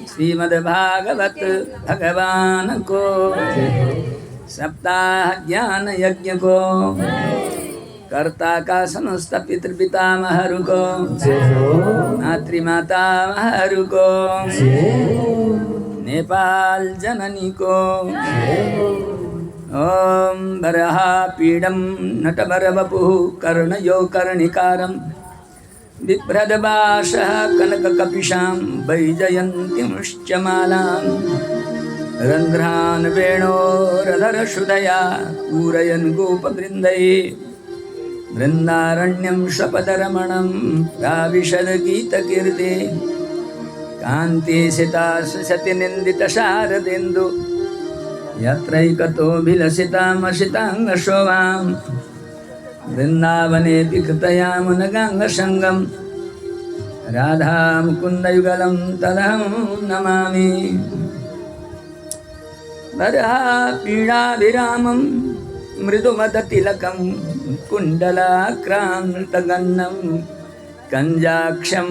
श्रीमद्भागवत भगवान को, सप्ताह ज्ञान यज्ञ को, कर्ता का समस्त पितृपितामहरु को, मातृमातामहरु को, नेपाल जननी को। ओम बरहा पीडम नटवरवपुः कर्णयो कर्णिकारं बिभ्रदभासः कनककपिशां वैजयन्तींश्च मालां रन्ध्रान् वेणोरधरश्रुतया पूरयन् गोपवृन्दैः वृन्दारण्यं स्वपदरमणं प्राविशद्गीतकीर्ते कान्तिसिता सतिनिन्दितशारदेन्दु यत्रैकतोऽभिलसितामसिताङ्गशोभां वृन्दावनेऽपि कृतयामुनगाङ्गसङ्गं राधामुकुन्दयुगलं तदहं नमामि। वरहापीडाभिरामं मृदुमदतिलकं कुण्डलाक्रान्तगन्नं कञ्जाक्षं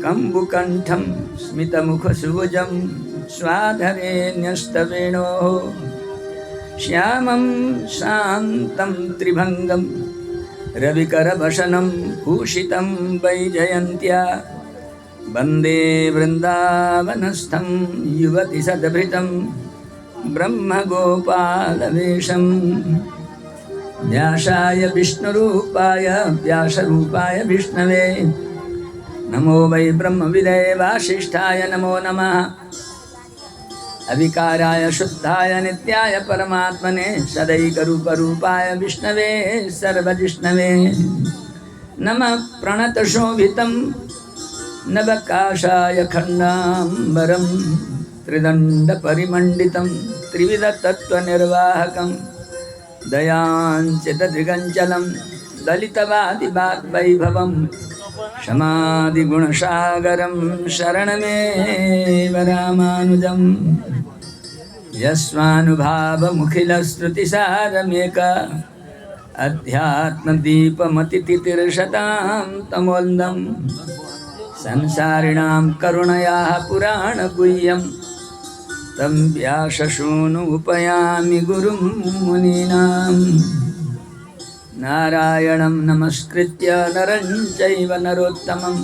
कम्बुकण्ठं स्मितमुखसुभुजं स्वाधरे न्यस्तवेणोः श्यामं शान्तं त्रिभङ्गं रविकरभषणं भूषितं वैजयन्त्या वन्दे वृन्दावनस्थं युवति सद्भृतं ब्रह्मगोपालवेशम्। व्यासाय विष्णुरूपाय व्यासरूपाय विष्णवे नमो वै ब्रह्मविदये वासिष्ठाय नमो नमः। अविकाराय शुद्धाय नित्याय परमात्मने सदैकरूपरूपाय विष्णवे सर्वजिष्णवे नमः। प्रणतशोभितं नवकाशाय खण्डाम्बरं त्रिदण्डपरिमण्डितं त्रिविधतत्त्वनिर्वाहकं दयाञ्चितदृगञ्चलं दलितवादिवाग्वैभवं शमादिगुणसागरं शरणमेव रामानुजं। यस्वानुभावमुखिलश्रुतिसारमेक अध्यात्मदीपमतितितिर्षतां तमोन्दं संसारिणां करुणयाः पुराणगुह्यं तं व्याससूनुमुपयामि गुरुं मुनीनां। नारायणं नमस्कृत्य नरं चैव नरोत्तमं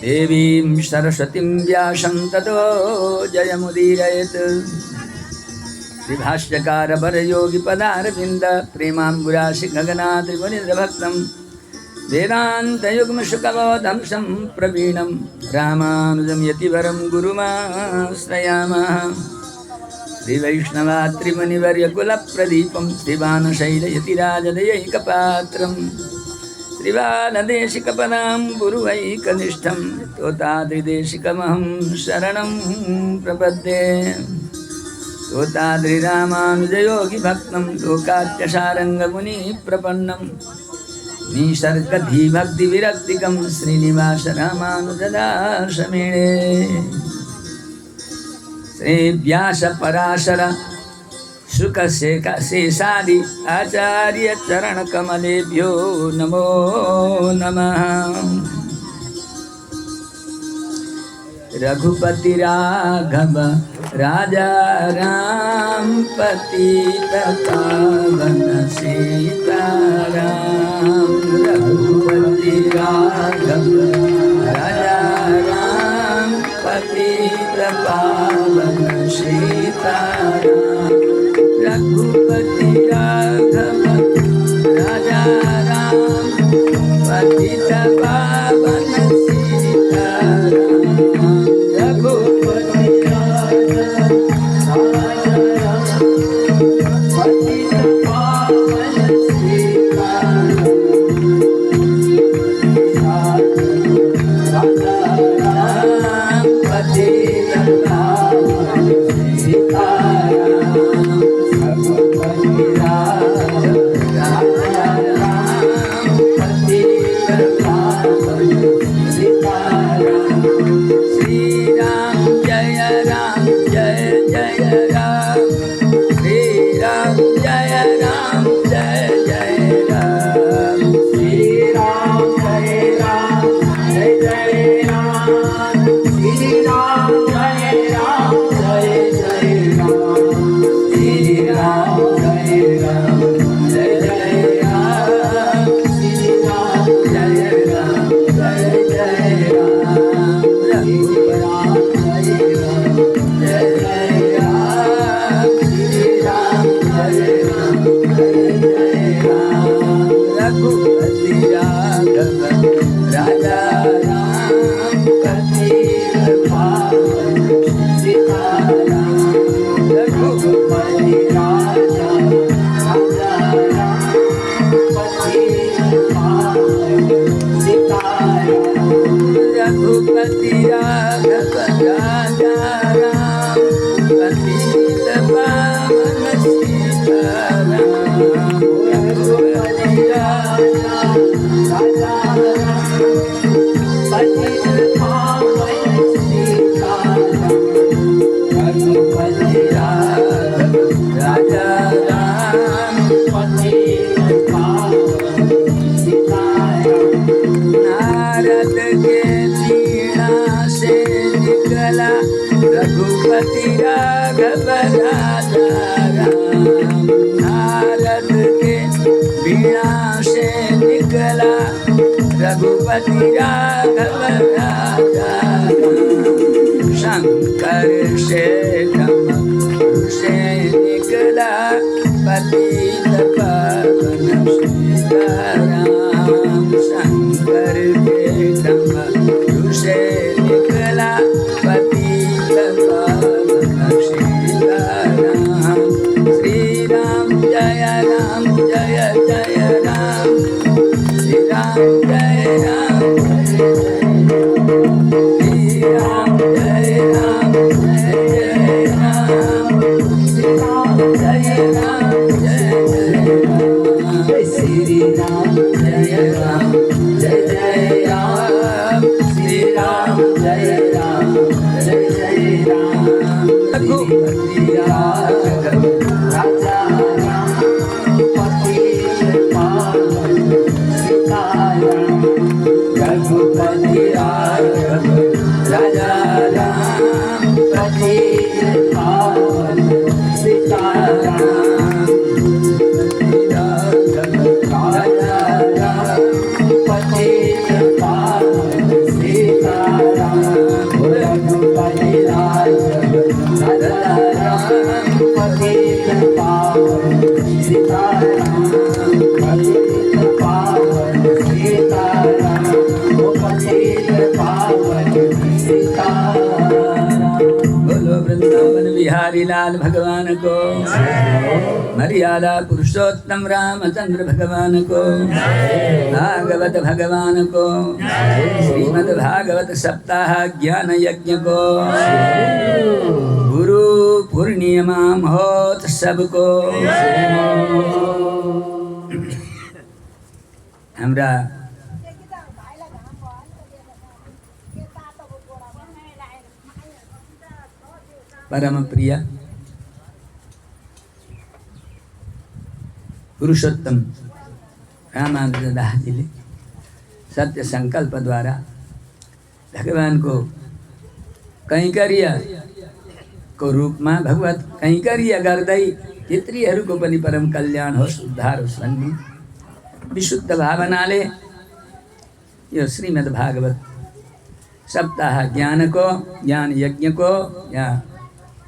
देवीं सरस्वतीं व्यासं ततो जयमुदीरयेत्। श्रीभाष्यकार वरयोगिपदारविन्द प्रेमाम्बुराशि गगनात्रिपुनिन्द्रभक्तं वेदान्तयुग्मशुकबोधंसं प्रवीणं रामानुजं यतिवरं गुरुमाश्रयामः। श्रीवैष्णवात्रिमुनिवर्यकुलप्रदीपं श्रीवानशैलयतिराजदयैकपात्रं श्रीबालदेशिकपदां गुरुवैकनिष्ठं तोताद्रिदेशिकमहं शरणं प्रपद्ये। तोताद्रिरामानुजयोगिभक्तं लोकात्यसारङ्गमुनिप्रपन्नं निसर्गधीभक्तिविरक्तिकं श्रीनिवास रामानुजदासमेणे। श्री व्यास पराशर शुकशेषादि आचार्य चरण कमलेभ्यो नमो नमः। रघुपति राघव राजा राम पतित पावन सीताराम। रघुपति राघव राजा राम पतित पावन सीताराम। रघुपति राघव राजा राम पतित पावन सीताराम। रघुपति राघव राजा राम पतित पावन सीताराम। राजा राम पतित पावन सीताराम। रघुपति राघव राजा राम पतित पावन निकला रघुपति राघव राजा राम। नारद के वीणा से निकला रघुपति राघव राजा राम। शंकर से डमरू से निकला पतित पावन सीताराम। शंकर के डमरू से निकला पतित पावन सीताराम। श्री राम जय राम जय जय राम। श्री राम जय राम श्री राम जय राम जय जय राम। श्री राम जय राम जय जय राम। श्री राम जय राम जय जय राम। श्री राम जय राम जय जय राम। रघुपति राघव राजा राम। पतित पावन सीताराम। रघुपति राघव राजा राम। पतित पावन सीताराम। राजा राम। पतित पावन सीताराम। रघुपति राघव राजा राम। पतित पावन सीताराम। पतित पावन सीताराम। पतित पावन सीताराम। बोलो वृंदावन बिहारी लाल भगवान को। मर्यादा पुरुषोत्तम रामचंद्र भगवान को। भागवत भगवान को। श्रीमद् भागवत सप्ताह ज्ञान यज्ञ को। गुरु पूर्णिमा महोत्सव को। हमरा परम प्रिय पुरुषोत्तम रामानुजदास जी ने सत्य संकल्प द्वारा भगवान को कैंकर्य को रूप में भगवत कैंकर्य गर्दै पितृहरूको पनि परम कल्याण होस् उद्धार होस् भन्ने विशुद्ध भावनाले यो श्रीमद् भागवत सप्ताह ज्ञानको ज्ञान यज्ञको यहाँ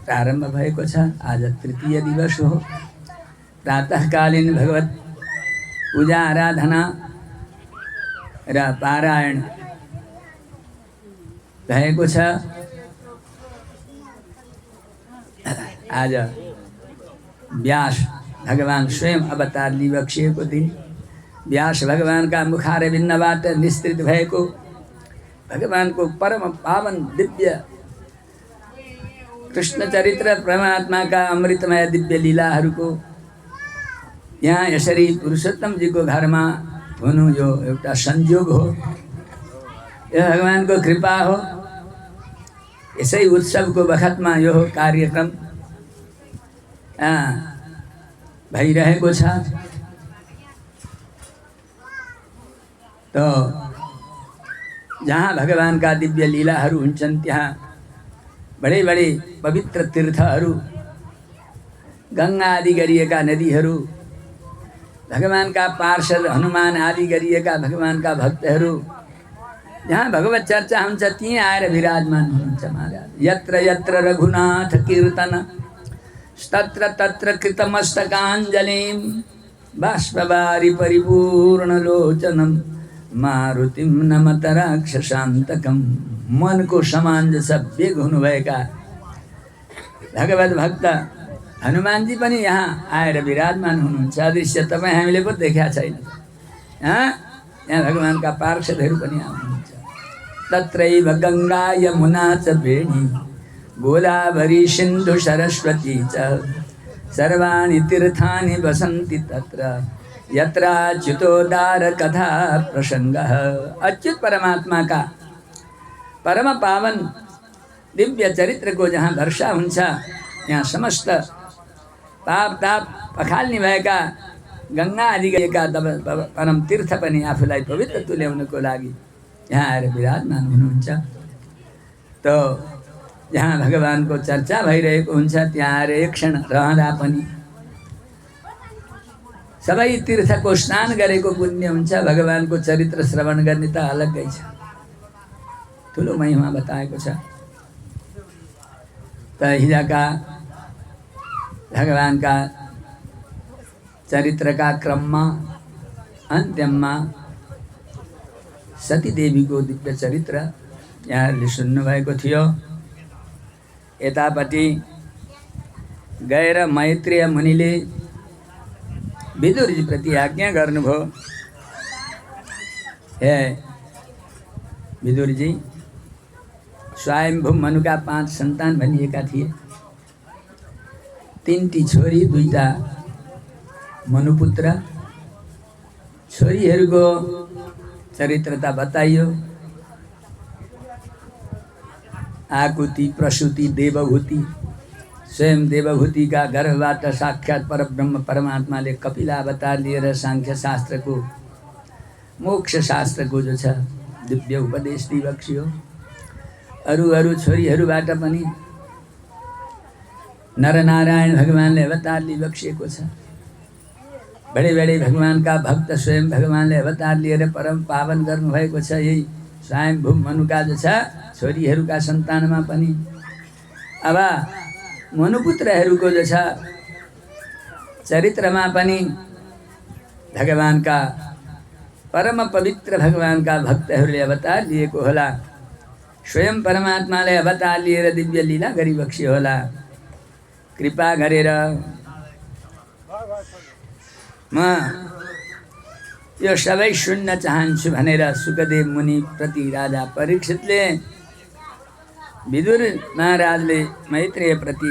प्रारम्भ भएको छ। आज तृतीय दिवस हो। प्रातःकालीन भगवत पूजा आराधना र पारायण भएको छ। आज व्यास भगवान स्वयं अवतार लिइबक्सिएको दिन। व्यास भगवानका मुखारविन्दबाट निस्तृत भएको भगवानको परम पावन दिव्य कृष्ण चरित्र परमात्माका अमृतमय दिव्य लीलाहरूको यहाँ यसरी पुरुषोत्तम जी को घर में हुनु यो एउटा संयोग हो। यो भगवानको कृपा हो। यसै उत्सवको बखतमा यो कार्यक्रम भइरहेको छ। तो जहाँ भगवान का दिव्य लीलाहरू हुन्छन् त्यहाँ बड़े बड़े पवित्र तीर्थहरू, गंगा आदि गरिएका नदीहरू, भगवान का पार्षद हनुमान आदि गरिएका भगवान का भक्तहरू जहाँ भगवत चर्चा हुन्छ त्यहीँ आएर विराजमान हुनुहुन्छ महाराज। यत्र यत्र रघुनाथ कीर्तन तत्र तत्र कृतमस्तकाञ्जलिं बाष्पवारि परिपूर्ण लोचनम मारुतिम नमत राक्षसान्तकम। मन को समान जसा वेग हुनुभएका भगवत भक्त हनुमान जी पनि यहाँ आएर विराजमान हुनुहुन्छ। दृश्य तपाईँ हामीले पो देखेका छैन। यहाँ भगवान का पार्षदहरू पनि आउनुहुन्छ। तत्रैव गंगा यमुना च वेणी गोदावरी सिन्धु सरस्वती च सर्वाणि तीर्थानि वसन्ति तत्र यत्राच्युतोदार कथा प्रसंगः। अच्युत परमात्मा का परम पावन दिव्य चरित्र को जहाँ वर्षा हुन्छ यहाँ समस्त पाप ताप पखाल्ने भएका गंगा आदि का परम तीर्थ पनि आफूलाई पवित्र तुल्याउनको लागि यहाँ आएर विराजमान हुनुहुन्छ। तो जहाँ भगवानको चर्चा भइरहेको हुन्छ त्यहाँ आएर एक क्षण रहँदा पनि सबै तीर्थको स्नान गरेको पुण्य हुन्छ। भगवानको चरित्र श्रवण गर्ने त अलग्गै छ, ठुलो महिमा बताएको छ। त हिजोका भगवानका चरित्रका क्रममा अन्त्यमा सतीदेवीको दिव्य चरित्र यहाँहरूले सुन्नुभएको थियो। यतापट्टि गएर मैत्रेय मुनिले विदुरजी प्रति आज्ञा गर्नुभयो, हे विदुरजी, स्वयंभू मनुका 5 सन्तान भनिएका थिए, 3टी छोरी 2टा मनुपुत्र। छोरीहरूको चरित्रता बताइयो। आकुति, प्रसूति, देवभूति। स्वयं देवभूतिका गर्भबाट साक्षात् परब्रह्म परमात्माले कपिलावतार लिएर सांख्य शास्त्रको, मोक्ष शास्त्रको जो छ दिव्य उपदेश दिइबक्सियो। अरू छोरीहरूबाट पनि नरनारायण भगवानले अवतार लिइबक्सिएको छ। बडे बडे भगवानका भक्त स्वयं भगवानले अवतार लिएर परम पावन गर्नुभएको छ। यही स्वयंभू मनुका जो छ छोरीहरूका सन्तानमा पनि। अब मनुपुत्रहरूको जो छ चरित्रमा पनि भगवानका परम पवित्र भगवानका भक्तहरूले अवतार लिएको होला। स्वयं परमात्माले अवतार लिएर दिव्य लीला गरिबक्सियो होला। कृपा गरेर म यो सबै सुन्न चाहन्छु भनेर सुखदेव मुनि प्रति राजा परीक्षितले विदुर महाराजले मैत्रेय प्रति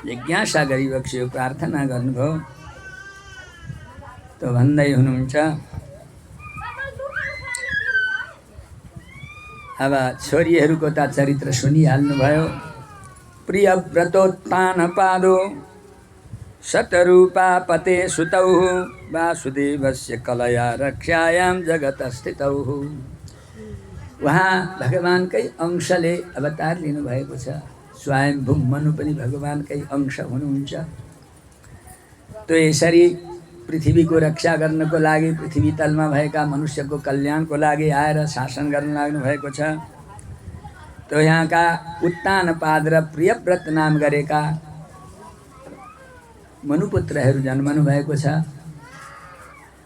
जिज्ञासा गरिबक्सियो, प्रार्थना गर्नुभयो। त भन्दै हुनुहुन्छ, अब छोरीहरूको त चरित्र सुनिहाल्नुभयो। प्रियव्रतोत्तान पादो शतरूपा पते सुतौ वासुदेवस्य कलया रक्षायां जगत स्थितौ। उहाँ भगवानकै अंशले अवतार लिनुभएको छ। स्वयंभू मनु पनि भगवानकै अंश हुनुहुन्छ। तो यसरी पृथ्वीको रक्षा गर्नको लागि, पृथ्वी तलमा भएका मनुष्यको कल्याणको लागि आएर शासन गर्न लाग्नु भएको छ। तो यहाँका उत्तानपाद र प्रियव्रत नाम गरेका मनुपुत्रहरू जन्मनु भएको छ।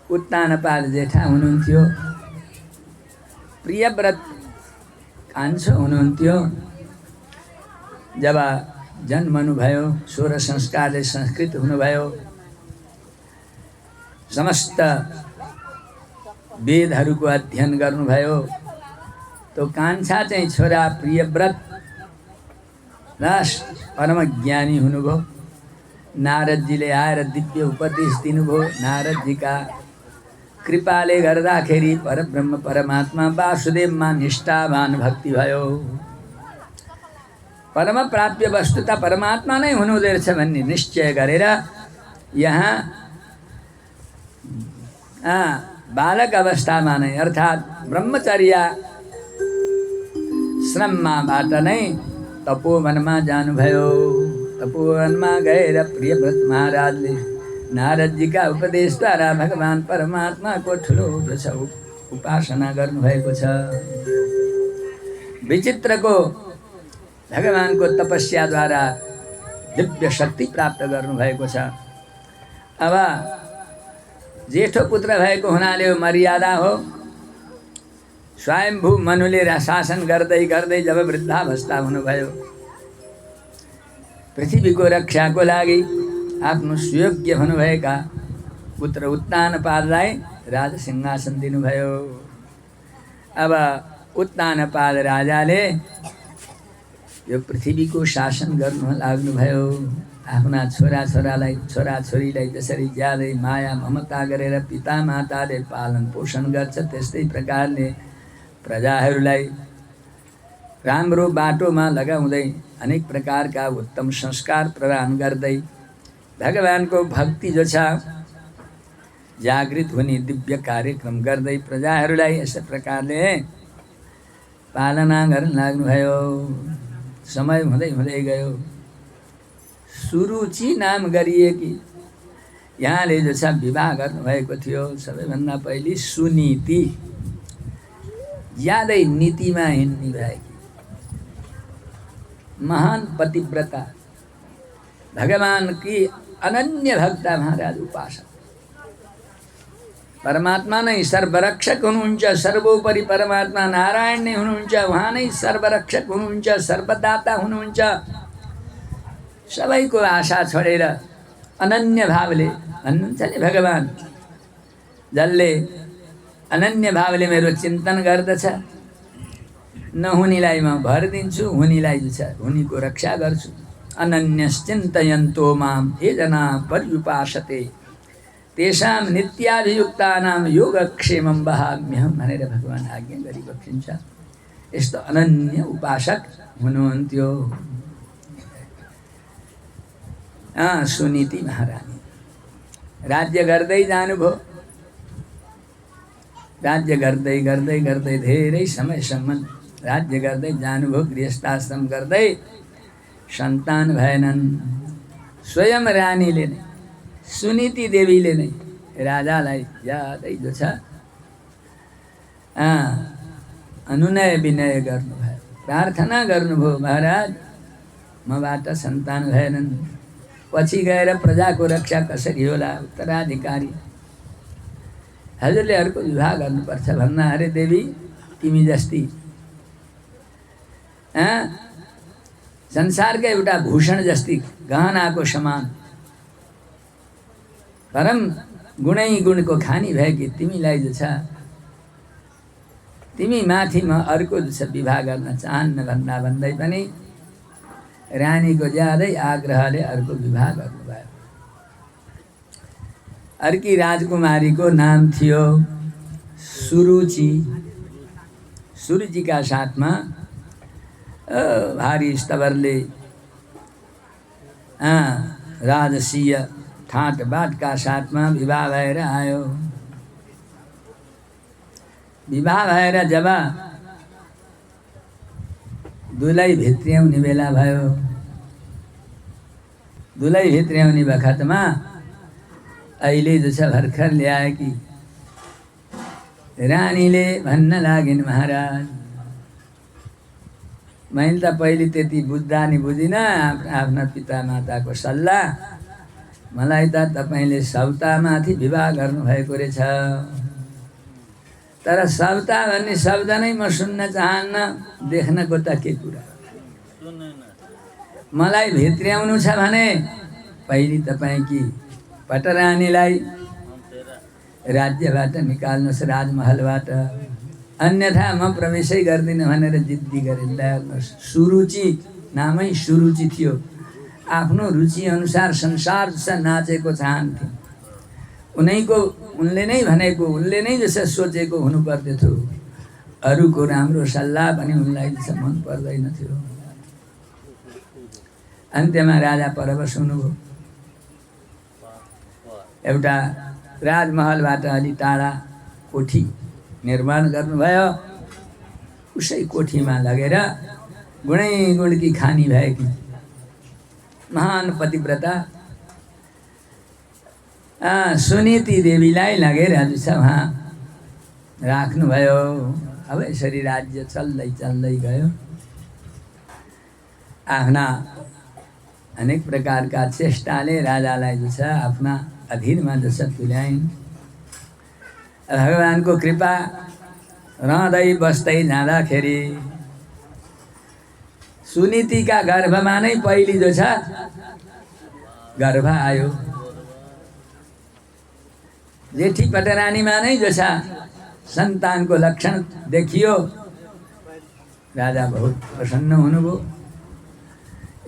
उत्तानपाद जेठा हुनुहुन्थ्यो, प्रियव्रत कान्छो हुनुहुन्थ्यो। जब जन्मनुभयो 16 संस्कारले संस्कृत हुनुभयो, समस्त वेदहरूको अध्ययन गर्नुभयो। तो कान्छा चाहिँ छोरा प्रियव्रत रस परम ज्ञानी हुनुभयो। नारदजीले आएर दिव्य उपदेश दिनुभयो। नारदजीका कृपाले गर्दाखेरि परब्रह्म परमात्मा वासुदेवमा निष्ठावान भक्ति भयो। परम प्राप्य वस्तु त परमात्मा नै हुनुहुँदो रहेछ भन्ने निश्चय गरेर यहाँ बालक अवस्थामा नै अर्थात् ब्रह्मचर्य श्रमबाट नै तपोवनमा जानुभयो। तपोवनमा गएर प्रियव्रत महाराजले नारदजीका उपदेशद्वारा भगवान परमात्माको ठुलो उपासना गर्नुभएको छ। विचित्रको भगवानको तपस्याद्वारा दिव्य शक्ति प्राप्त गर्नुभएको छ। अब जेठो पुत्र भएको हुनाले मर्यादा हो। स्वयंभू मनुले शासन गर्दै गर्दै जब वृद्धावस्था हुनुभयो, पृथ्वीको रक्षाको लागि आफ्नो सुयोग्य हुनुभएका पुत्र उत्तानपादलाई राजसिंहासन दिनुभयो। अब उत्तानपाद राजाले यो पृथ्वीको शासन गर्न लाग्नुभयो। आफ्ना छोराछोरीलाई जसरी ज्यादै माया ममता गरेर पिता माताले पालन पोषण गर्छ, त्यस्तै प्रकारले प्रजाहरूलाई राम्रो बाटोमा लगाउँदै अनेक प्रकारका उत्तम संस्कार प्रदान गर्दै भगवानको भक्ति जो छ जागृत हुने दिव्य कार्यक्रम गर्दै प्रजाहरूलाई यस प्रकारले पालना गर्न लाग्नुभयो। समय हुँदै हुँदै गयो। सुरुचि नाम गरिएकी यहाँले जो छ विवाह गर्नुभएको थियो। सबैभन्दा पहिले सुनीति, ज्यादै नीतिमा हिँड्ने भएकी महान पतिव्रता, भगवान की अनन्य भक्ता महाराज उपासक। परमात्मा नै सर्वरक्षक हुनुहुन्छ, सर्वोपरि परमात्मा नारायण नै हुनुहुन्छ। उहाँ नै सर्वरक्षक हुनुहुन्छ, सर्वदाता हुनुहुन्छ। सबैको आशा छोडेर अनन्य भावले भन्नुहुन्छ नि भगवान, जसले अनन्य भावले मेरो चिन्तन गर्दछ, नहुनेलाई म भर दिन्छु, हुनेलाई जो छ हुनेको रक्षा गर्छु। अनन्यश्चिन्तयन्तो मां ये जना पर्युपासते तेषां नित्याभियुक्तानां योगक्षेमं वहाम्यहं भनेर भगवान आज्ञा गरिबक्सिन्छ। यस्तो अनन्य उपासक हुनुहुन्थ्यो सुनीति महारानी। राज्य गर्दै जानुभयो। राज्य गर्दै गर्दै गर्दै धेरै समयसम्म राज्य गर्दै जानुभयो। गृहस्थाश्रम गर्दै सन्तान भएनन्। स्वयं रानीले नै, सुनीति देवीले नै राजालाई ज्यादै जो छ अनुनय विनय गर्नुभयो, प्रार्थना गर्नुभयो, महाराज मबाट सन्तान भएनन्, पछि गएर प्रजाको रक्षा कसरी होला, उत्तराधिकारी हजुरले अर्को विवाह गर्नुपर्छ भन्दा, अरे देवी तिमी जस्ती संसारकै एउटा भूषण जस्ती गहनाको समान परम गुणै गुणको खानी भएकी तिमीलाई जो छ, तिमी माथि म अर्को जो छ विवाह गर्न चाहन्न भन्दा भन्दै पनि रानीको ज्यादै आग्रहले अर्को विवाह गर्नुभयो। अर्की राजकुमारीको नाम थियो सुरुचि। सुरुचिका साथमा भारी स्तवरले राजसीय ठाटबाटका साथमा विवाह भएर आयो। विवाह भएर जब दुलै भित्र्याउने बेला भयो, दुलै भित्र्याउने बखतमा अहिले जो छ भर्खर ल्याएकी रानीले भन्न लागिन्, महाराज मैले त पहिले त्यति बुझ्दा नि बुझिनँ आफ्ना पिता माताको सल्लाह, मलाई त तपाईँले सौतामाथि विवाह गर्नुभएको रहेछ। तर सौता भन्ने शब्द नै म सुन्न चाहन्न, देख्नको त के कुरा। मलाई भित्र्याउनु छ भने पहिले तपाईँकी पटरानीलाई राज्यबाट निकाल्नुहोस्, राजमहलबाट, अन्यथा म प्रवेशै गर्दिनँ भनेर जिद्दी गरेर ल्याउनुहोस्। सुरुचि नामै सुरुचि थियो। आफ्नो रुचि अनुसार संसार जसा नाचेको चाहन्थे। उनले नै भनेको, उनले नै जसो सोचेको हुनु पर्दथ्यो। अरूको राम्रो सल्लाह पनि उनलाई जसो मन पर्दैन थियो। अन्त्यमा राजा परवश हुनुभयो। एउटा राजमहलबाट अलि टाढा कोठी निर्माण गर्नुभयो। उसै कोठीमा लगेर गुणै गुणकी खानी भएकी महान पतिव्रता सुनीति देवीलाई लगेर जो छ उहाँ राख्नुभयो। अब यसरी राज्य चल्दै चल्दै गयो। आफ्ना अनेक प्रकारका चेष्टाले राजालाई जो छ आफ्ना अधीनमा जो छ तुल्याइन्। भगवानको कृपा रहँदै बस्दै जाँदाखेरि सुनीतिका गर्भमा नै पहिले जो छ गर्भ आयो। जेठी पटरानीमा नै जो छ सन्तानको लक्षण देखियो। राजा बहुत प्रसन्न हुनुभयो।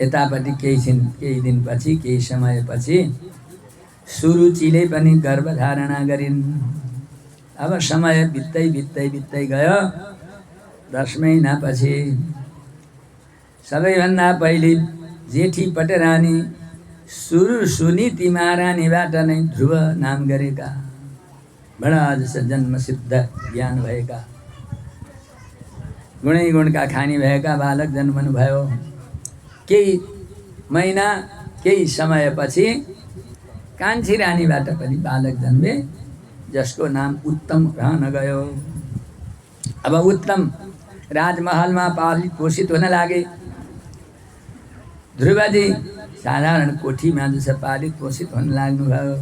यतापट्टि केही दिनपछि, केही समयपछि सुरुचिले पनि गर्भधारणा गरिन्। अब समय बित्दै बित्दै बित्दै गयो। 10 महिनापछि सबैभन्दा पहिले जेठी पटरानी सुनीति महारानीबाट नै ध्रुव नाम गरेका, बडा जस्ता जन्मसिद्ध ज्ञान भएका, गुणै गुणका खानी भएका बालक जन्मनुभयो। केही महिना केही समयपछि कान्छी रानीबाट पनि बालक जन्मे, जसको नाम उत्तम रहन गयो। अब उत्तम राजमहलमा पालित पोषित हुन लागे। ध्रुवजी साधारण कोठीमा जस पालित पोषित हुन लाग्नुभयो।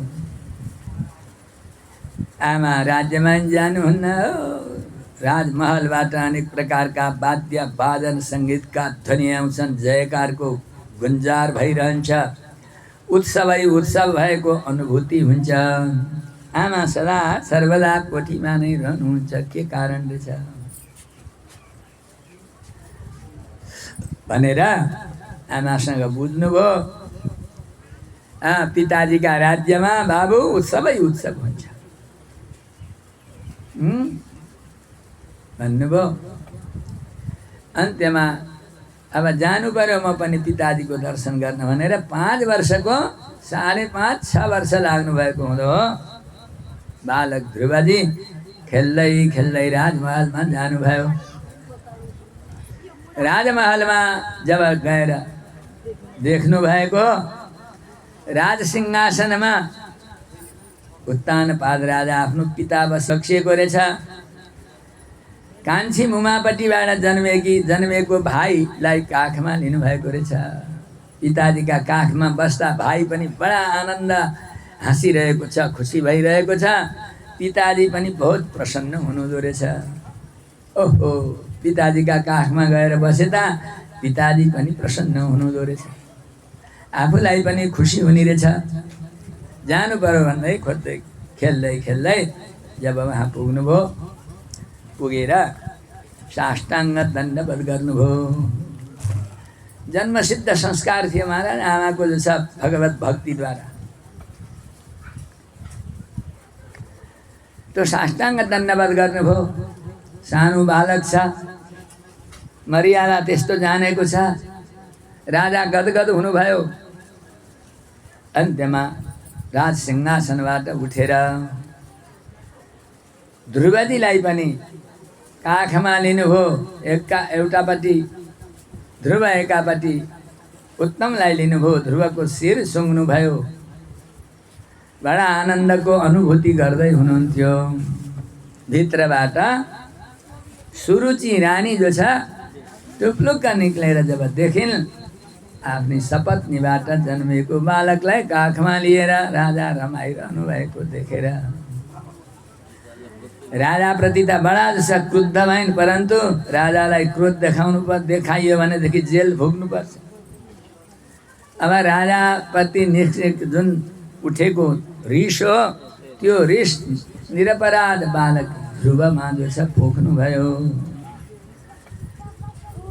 आमा राज्यमा जानुहुन्न, राजमहलबाट अनेक प्रकारका वाद्य वादन सङ्गीतका ध्वनि आउँछन्, जयकारको गुन्जार भइरहन्छ, उत्सवै उत्सव भएको अनुभूति हुन्छ। आमा सदा सर्वदा कोठीमा नै रहनुहुन्छ, के कारण रहेछ भनेर आमासँग बुझ्नुभयो। पिताजीका राज्यमा बाबु उत्सवै उत्सव हुन्छ भन्नुभयो। अन्त्यमा अब जानु पर्यो म पनि पिताजीको दर्शन गर्न भनेर 5 वर्षको 5.5-6 वर्ष लाग्नु भएको हुँदो बालक ध्रुवजी खेल्दै खेल्दै राजमहलमा जानुभयो। राजमहलमा जब गएर देख्नु भएको, राजसिंहासनमा उत्तानपाद राजा आफ्नो पिता बसिएको रहेछ। कान्छी मुमापट्टिबाट जन्मेको भाइलाई काखमा लिनुभएको रहेछ। पिताजीका काखमा बस्दा भाइ पनि बडा आनन्द हाँसिरहेको छ, खुसी भइरहेको छ। पिताजी पनि बहुत प्रसन्न हुनुहुँदो रहेछ। ओहो, पिताजीका काखमा गएर बसेता पिताजी पनि प्रसन्न हुनुहुँदो रहेछ, आफूलाई पनि खुसी हुने रहेछ। जानु पर्यो भन्दै खोज्दै खेल्दै खेल्दै जब वहाँ पुग्नुभयो, पुगेर साष्टाङ्ग दण्डवत गर्नुभयो। जन्मसिद्ध संस्कार थियो महाराज आमाको जो छ भगवत भक्तिद्वारा। त्यो साष्टाङ्ग दण्डवत गर्नुभयो। सानो बालक छ, मर्यादा त्यस्तो जानेको छ। राजा गदगद हुनुभयो। अन्त्यमा राज सिंहासनबाट उठेर ध्रुवजीलाई पनि काखमा लिनुभयो। एउटापट्टि ध्रुव, एकापट्टि उत्तमलाई लिनुभयो। ध्रुवको शिर सुँग्नुभयो। बडा आनन्दको अनुभूति गर्दै हुनुहुन्थ्यो। भित्रबाट सुरुचि रानी जो छ टुप्लुक्क निक्लेर जब देखिन्, आफ्नी सपत्नीबाट जन्मेको बालकलाई काखमा लिएर राजा रमाइरहनु भएको देखेर राजाप्रति त बडा जसा क्रुद्ध भइन्। परन्तु राजालाई क्रोध देखाइयो भनेदेखि जेल भोग्नुपर्छ। अब राजाप्रति जुन उठेको रिस हो, त्यो रिस निरपराध बालक ध्रुवमा जो छ पोख्नुभयो।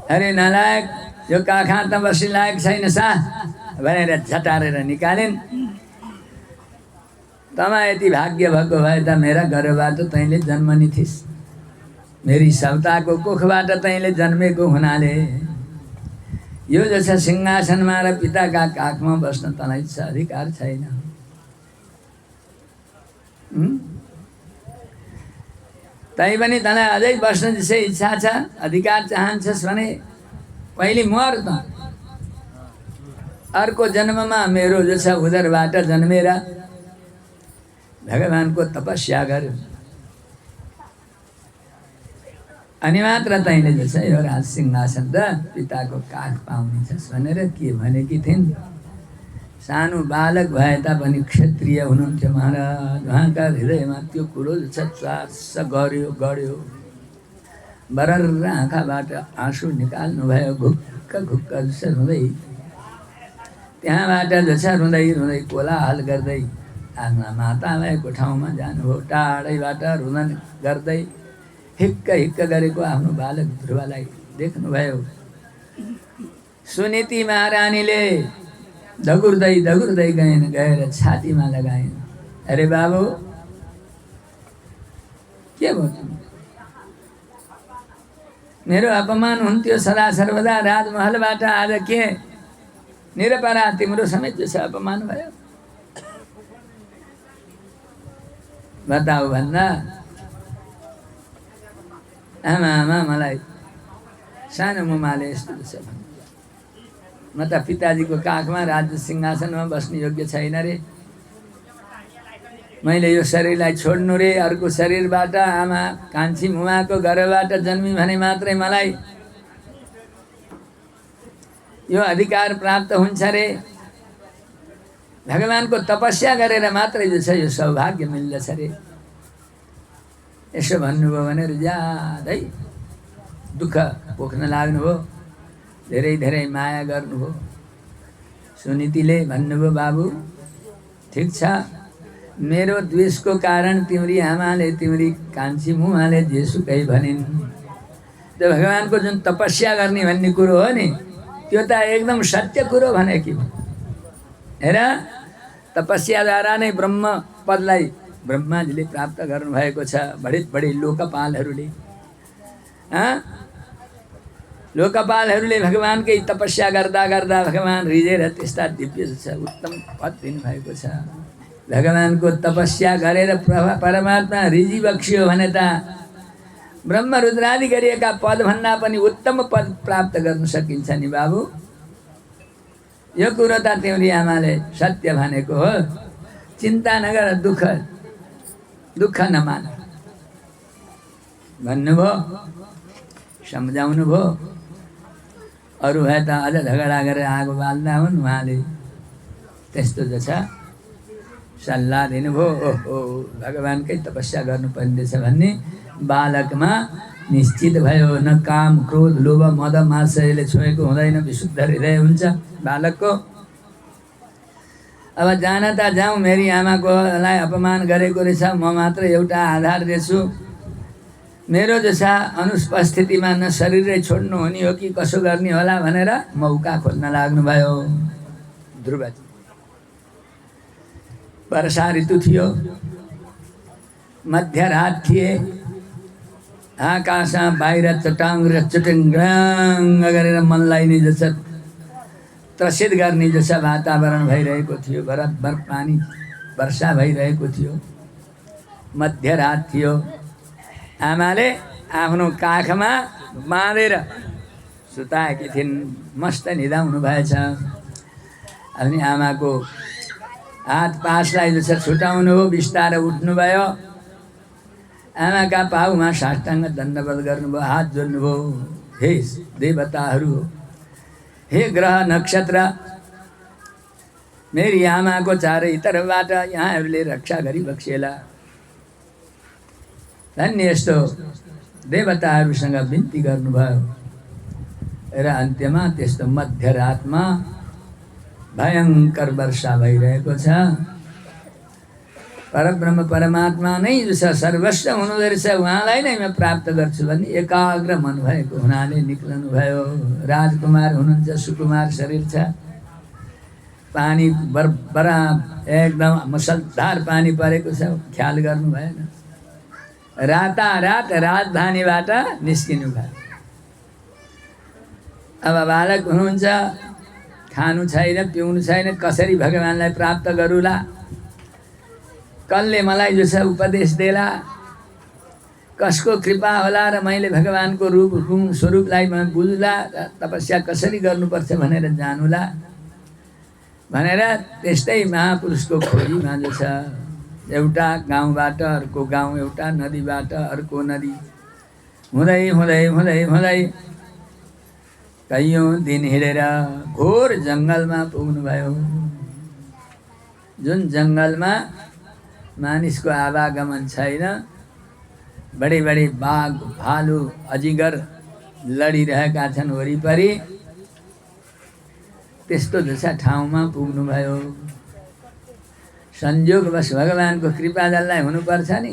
अरे नालायक, यो काखमा त बस्ने लायक छैन सा भनेर झटारेर निकालिन्। तमा यति भाग्य भएको भए त मेरा गर्भबाट तैँले जन्मनी थिइस्, मेरी सौताको कोखबाट तैँले जन्मेको हुनाले यो जो छ सिंहासनमा र पिताका काखमा बस्न तँलाई अधिकार छैन। तै पनि तँलाई अझै बस्न जसै इच्छा छ, अधिकार चाहन्छस् भने पहिले मर त। अर्को जन्ममा मेरो जो छ उदरबाट जन्मेर भगवानको तपस्या गर, अनि मात्र तैँले जो छ यो राज सिंहासन र पिताको काख पाउनेछस् भनेर के भनेकी थिइन्। सानो बालक भए तापनि क्षत्रिय हुनुहुन्थ्यो महाराज। उहाँका हृदयमा त्यो कुरो जो छ च्वास्स गढ्यो। बरर आँखाबाट आँसु निकाल्नुभयो, घुक्क घुक्क जसो रुँदै। त्यहाँबाट जो छ रुँदै रुँदै कोलाहल गर्दै आफ्ना माता भएको ठाउँमा जानुभयो। टाढैबाट रुदन गर्दै हिक्क हिक्क गरेको आफ्नो बालक ध्रुवलाई देख्नुभयो। सुनीति महारानीले दगुर्दै गएर छातीमा लगाइन्। अरे बाबु, के भयो? मेरो अपमान हुन्थ्यो सदा सर्वदा राजमहलबाट, आज के निरपराध तिम्रो समेत जो छ अपमान भयो? बताऊ भन्दा आमा मलाई सानो मुमाले यस्तो छ। म त पिताजीको काखमा राज्य सिंहासनमा बस्ने योग्य छैन रे। मैले यो शरीरलाई छोड्नु रे, अर्को शरीरबाट आमा कान्छी मुमाको गर्भबाट जन्मी भने मात्रै मलाई यो अधिकार प्राप्त हुन्छ रे। भगवानको तपस्या गरेर मात्रै जो छ यो सौभाग्य मिल्दछ रे। यसो भन्नुभयो भनेर ज्यादै दुःख पोख्न लाग्नुभयो, धेरै धेरै माया गर्नुभयो। सुनीतिले भन्नुभयो बाबु ठिक छ, मेरो द्वेषको कारण तिम्री आमाले तिम्री कान्छी मुमाले जेसुकै भनिन्, त्यो भगवानको जुन तपस्या गर्ने भन्ने कुरो हो नि त्यो त एकदम सत्य कुरो भने कि हेर, तपस्याद्वारा नै ब्रह्म पदलाई ब्रह्माजीले प्राप्त गर्नुभएको छ। बढी लोकपालहरूले लोकपालहरूले भगवानकै तपस्या गर्दा गर्दा भगवान रिझेर त्यस्ता दिव्य छ उत्तम पद दिनुभएको छ। भगवानको तपस्या गरेर परमात्मा रिझी बक्सियो भने त ब्रह्म रुद्रादि गरिएका पदभन्दा पनि उत्तम पद प्राप्त गर्न सकिन्छ नि बाबु। यो कुरो त तिम्री आमाले सत्य भनेको हो, चिन्ता नगर, दुःख नमान भन्नुभयो, सम्झाउनु भयो। अरू भए त अझ झगडा गरेर आगो बाल्दा हुन्, उहाँले त्यस्तो जो छ सल्लाह दिनुभयो। ओहो, भगवानकै तपस्या गर्नुपर्ने रहेछ भन्ने बालकमा निश्चित भयो। न काम क्रोध लोभ मद मात्सर्यले छोएको हुँदैन, विशुद्ध हृदय हुन्छ बालकको। अब जान त जाउँ, मेरी आमाकोलाई अपमान गरेको रहेछ, म मात्र एउटा आधार दिएछु। मेरो जसा अनुपस्थितिमा न शरीरै छोड्नु हुने हो कि कसो गर्ने होला भनेर मौका खोज्न लाग्नुभयो ध्रुवजी। वर्षा ऋतु थियो, मध्यरात थिए, आकाशमा बाहिर चटाङ र चुटिङ्गाङ गरेर मनलाई नै जसो त्रसित गर्ने जसा वातावरण भइरहेको थियो। बराबर पानी वर्षा भइरहेको थियो, मध्यरात थियो। आमाले आफ्नो काखमा बाँधेर सुताएकी थिइन्, मस्त निदाउनु भएछ। अनि आमाको हात पासलाई जसो छुटाउनु हो, बिस्तारै उठ्नुभयो, आमाका पाउमा साष्टाङ्ग दण्डवत गर्नुभयो, हात जोड्नुभयो। हे देवताहरू, हे ग्रह नक्षत्र, मेरी आमाको चारैतर्फबाट यहाँहरूले रक्षा गरिबक्सेला। धन्य यस्तो देवताहरूसँग बिन्ती गर्नुभयो र अन्त्यमा त्यस्तो मध्यरातमा भयङ्कर वर्षा भइरहेको छ। परब्रह्म परमात्मा नै जो छ सर्वस्व हुनुहुँदो रहेछ, उहाँलाई नै म प्राप्त गर्छु भन्ने एकाग्र मन भएको हुनाले निक्लनु भयो। राजकुमार हुनुहुन्छ, सुकुमार शरीर छ, पानी बरा एकदम मुसलधार पानी परेको छ, ख्याल गर्नु भएन। रातारात राजधानीबाट निस्किनु भयो। अब बालक हुनुहुन्छ, खानु छैन, पिउनु छैन, कसरी भगवानलाई प्राप्त गरूला, कसले मलाई जो छ उपदेश देला, कसको कृपा होला र मैले भगवानको रूप स्वरूपलाई म बुझ्ला, तपस्या कसरी गर्नुपर्छ भनेर जानुला भनेर त्यस्तै महापुरुषको खोजीमा जो छ एउटा गाउँबाट अर्को गाउँ, एउटा नदीबाट अर्को नदी हुँदै हुँदै हुँदै हुँदै कैयौँ दिन हिँडेर घोर जङ्गलमा पुग्नुभयो। जुन जङ्गलमा मानिसको आवागमन छैन, बढी बढी बाघ भालु अजिगर लडिरहेका छन् वरिपरि, त्यस्तो जसा ठाउँमा पुग्नुभयो। संयोगवश भगवानको कृपा जसलाई हुनुपर्छ नि,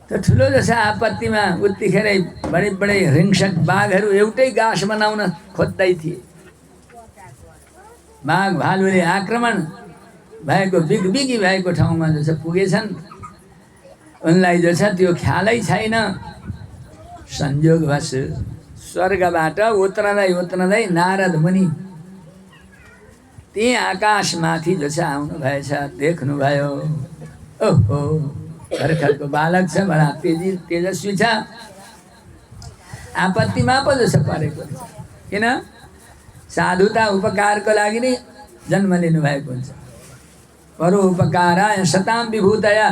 त्यो ठुलो जसा आपत्तिमा उत्तिखेरै बडे बडे हिंसक बाघहरू एउटै गाँस बनाउन खोज्दै थिए। बाघ भालुले आक्रमण भएको बिगबिगी भएको ठाउँमा जो छ पुगेछन्, उनलाई जो छ त्यो ख्यालै छैन। संयोगवश स्वर्गबाट उत्रँदै उत्रँदै नारद मुनि त्यही आकाशमाथि जो छ आउनु भएछ, देख्नुभयो। ओहो, भर्खरको बालक छ, बडा तेजस्वी छ, आपत्तिमा पो जो छ परेको छ। किन साधुता उपकारको लागि नै जन्म लिनुभएको हुन्छ। परोपकाराय सताम विभूतया,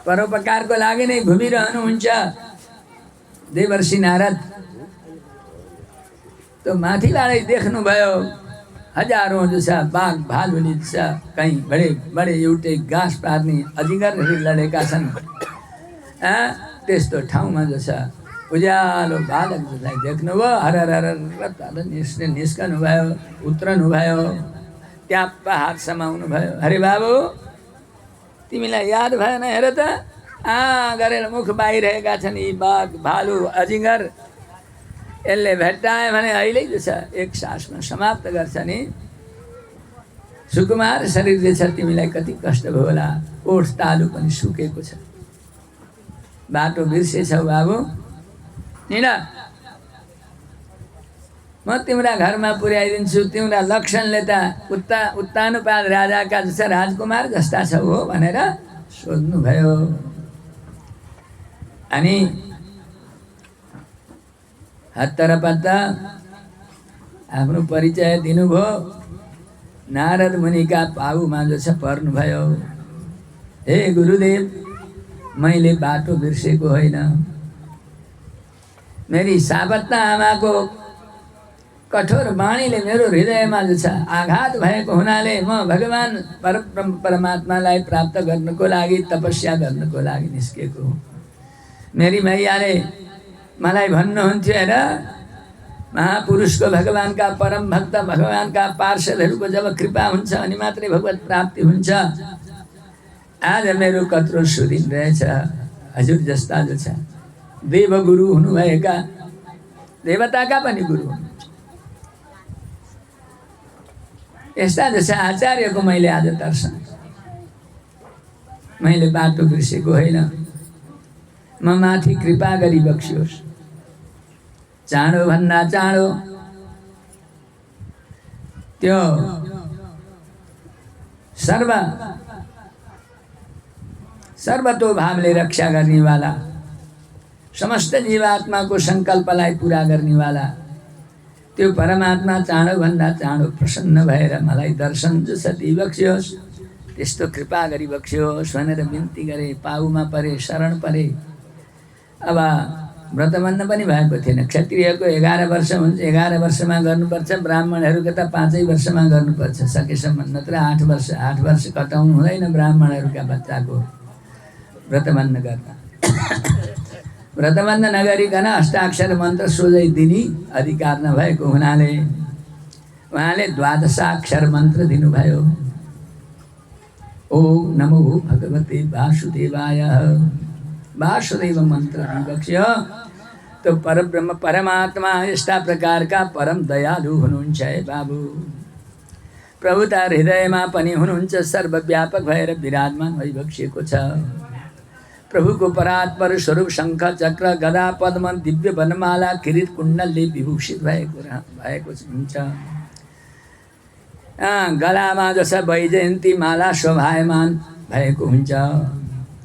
परोपकारको लागि नै घुमिरहनुहुन्छ देवर्षि नारद। तो माथिबाटै देख्नुभयो हजारौँ जो छ बाघ भालुले छ, कहीँ बडे बडे एउटै घाँस पार्ने अजिङ्गरहरू लडेका छन्। त्यस्तो ठाउँमा जो छ उज्यालो बालक जसलाई देख्नुभयो, हरर निस्कनु भयो, उत्रनु भयो, ट्याप्प हात समाउनु भयो। अरे बाबु, तिमीलाई याद भएन हेर त, गरेर मुख बाहिरहेका छन् यी बाघ भालु अजिङ्गर। यसले भेट्टायो भने अहिले जो छ एक सासमा समाप्त गर्छ नि। सुकुमार शरीर जे छ तिमीलाई कति कष्ट भयो होला, ओठ तालु पनि सुकेको छ, बाटो बिर्सेछौ बाबु। हिँड, म तिम्रा घरमा पुर्याइदिन्छु। तिम्रा लक्षणले त उत्तानुपाद राजाका जस्ता राजकुमार जस्ता छौ हो भनेर सोध्नुभयो। अनि हत्तरपत्त आफ्नो परिचय दिनुभयो। नारद मुनिका पाउमा जो छ पर्नुभयो। हे गुरुदेव, मैले बाटो बिर्सेको होइन। मेरी सापत्ता आमाको कठोर वाणीले मेरो हृदयमा जो छ आघात भएको हुनाले म भगवान परमात्मालाई प्राप्त गर्नको लागि तपस्या गर्नको लागि निस्केको हुँ। मेरी मैयाले मलाई भन्नुहुन्थ्यो, हेर महापुरुषको भगवानका परम भक्त भगवानका पार्षदहरूको जब कृपा हुन्छ अनि मात्रै भगवत प्राप्ति हुन्छ। आज मेरो कत्रो सुदिन रहेछ। हजुर जस्ता जो छ देवगुरु हुनुभएका, देवताका पनि गुरु हुनुहुन्छ, यस्ता जस्ता आचार्यको मैले आज दर्शन। मैले बाटो बिर्सेको होइन, म माथि कृपा गरी बक्सियोस्। चाँडो भन्दा चाँडो त्यो सर्वतो भावले रक्षा गर्नेवाला, समस्त जीवात्माको सङ्कल्पलाई पुरा गर्नेवाला त्यो परमात्मा चाँडो भन्दा चाँडो प्रसन्न भएर मलाई दर्शन जो छ दिइबक्सियोस्। त्यस्तो कृपा गरी बक्सियोस् भनेर बिन्ती गरे। पाउमा परे, शरण परे। अब व्रतबन्ध पनि भएको थिएन। क्षत्रियको 11 वर्ष हुन्छ, 11 वर्षमा गर्नुपर्छ। ब्राह्मणहरूको त 5 वर्षमा गर्नुपर्छ सकेसम्म, नत्र 8 वर्ष कटाउनु हुँदैन ब्राह्मणहरूका बच्चाको व्रतबन्ध गर्दा। व्रतबन्ध नगरिकन अष्टाक्षर मन्त्र सोझै दिने अधिकार नभएको हुनाले उहाँले 12 मन्त्र दिनुभयो। ओम नमो भगवते वासुदेवाय, वासुदेव मन्त्र दिइबक्स्यो। तो परब्रह्म परमात्मा यस्ता प्रकारका परम दयालु हुनुहुन्छ है बाबु। प्रभुता हृदयमा पनि हुनुहुन्छ, सर्वव्यापक भएर विराजमान भइबक्सिएको छ। प्रभुको परात्पर स्वरूप शङ्ख चक्र गदा पद्म दिव्य वनमाला किरीट कुण्डलले विभूषित भएको हुन्छ। गलामा जस वैजयन्ती माला शोभायमान भएको हुन्छ।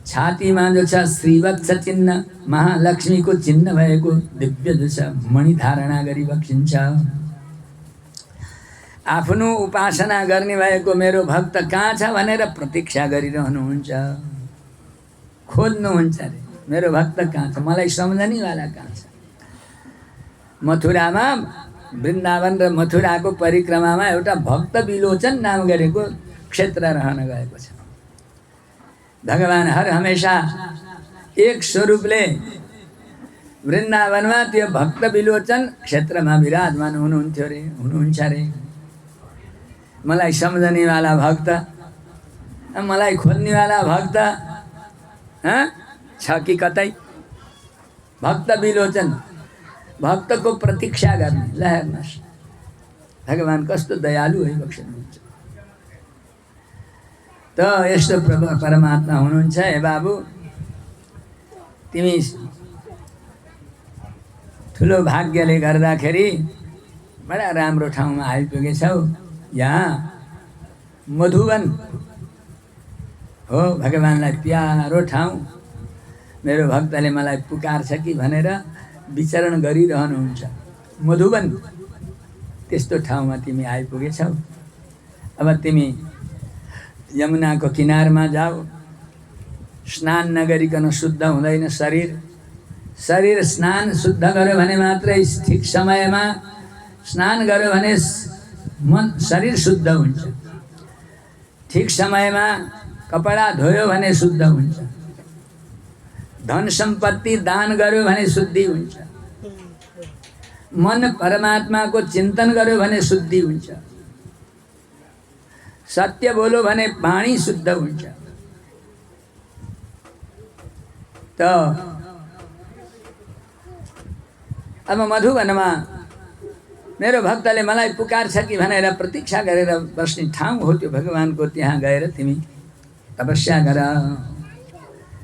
छातीमा जो छ श्रीवत्स चिन्ह महालक्ष्मीको चिन्ह भएको दिव्य जो छ मणि धारणा गरी बक्सिन्छ। आफ्नो उपासना गर्ने भएको मेरो भक्त कहाँ छ भनेर प्रतीक्षा गरिरहनुहुन्छ, खोज्नुहुन्छ अरे मेरो भक्त कहाँ छ, मलाई सम्झनेवाला कहाँ छ। मथुरामा वृन्दावन र मथुराको परिक्रमामा एउटा भक्त विलोचन नाम गरेको क्षेत्र रहन गएको छ। भगवान हर हमेशा एक स्वरूपले वृन्दावनमा त्यो भक्त विलोचन क्षेत्रमा विराजमान हुनुहुन्थ्यो रे, हुनुहुन्छ रे। मलाई सम्झनेवाला भक्त, मलाई खोज्नेवाला भक्त छ कि कतै? भक्त विलोचन, भक्तको प्रतीक्षा गर्ने। ल हेर्नुहोस् भगवान कस्तो दयालु भइबक्सनुहुन्छ। त यस्तो परमात्मा हुनुहुन्छ। हे बाबु, तिमी ठुलो भाग्यले गर्दाखेरि बडा राम्रो ठाउँमा आइपुगेछौ। यहाँ मधुवन हो, भगवानलाई प्यारो ठाउँ। मेरो भक्तले मलाई पुकार्छ कि भनेर विचरण गरिरहनुहुन्छ। मधुवन त्यस्तो ठाउँमा तिमी आइपुगेछौ। अब तिमी यमुनाको किनारमा जाऊ। स्नान नगरिकन शुद्ध हुँदैन शरीर। शरीर स्नान शुद्ध गर्यो भने मात्रै, ठिक समयमा स्नान गर्यो भने मन शरीर शुद्ध हुन्छ। ठिक समयमा कपडा धोयो भने शुद्ध हुन्छ। धन सम्पत्ति दान गर्यो भने शुद्धि हुन्छ। मन परमात्माको चिन्तन गर्यो भने शुद्धि हुन्छ। सत्य बोलो भने वाणी शुद्ध हुन्छ। तो अब मधुवनमा मेरो भक्तले मलाई पुकार्छ कि भनेर प्रतीक्षा गरेर बस्ने ठाउँ हो त्यो भगवानको। त्यहाँ गएर तिमी तपस्या गर।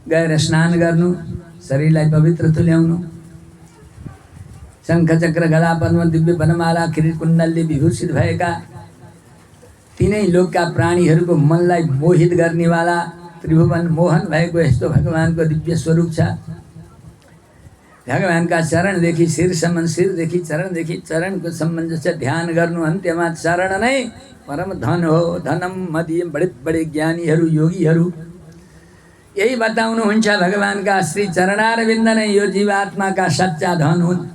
गएर स्नान गर्नु, शरीरलाई पवित्र तुल्याउनु। शङ्ख चक्र गदा पद्म दिव्य वनमाला किरीट कुण्डलले विभूषित भएका तीनै लोकका प्राणीहरूको मनलाई मोहित गर्नेवाला त्रिभुवन मोहन भएको यस्तो भगवानको दिव्य स्वरूप छ। भगवानका चरणदेखि शिरसम्म, शिरदेखि चरणदेखि चरणको सम्बन्ध छ। ध्यान गर्नु, अन्त्यमा चरण नै परम धन हो। धनम मदीय बडे बडे ज्ञानीहरू योगीहरू यही बताउनुहुन्छ। भगवानका श्री चरणारविन्द नै यो जीवात्माका सच्चा धन हुन्।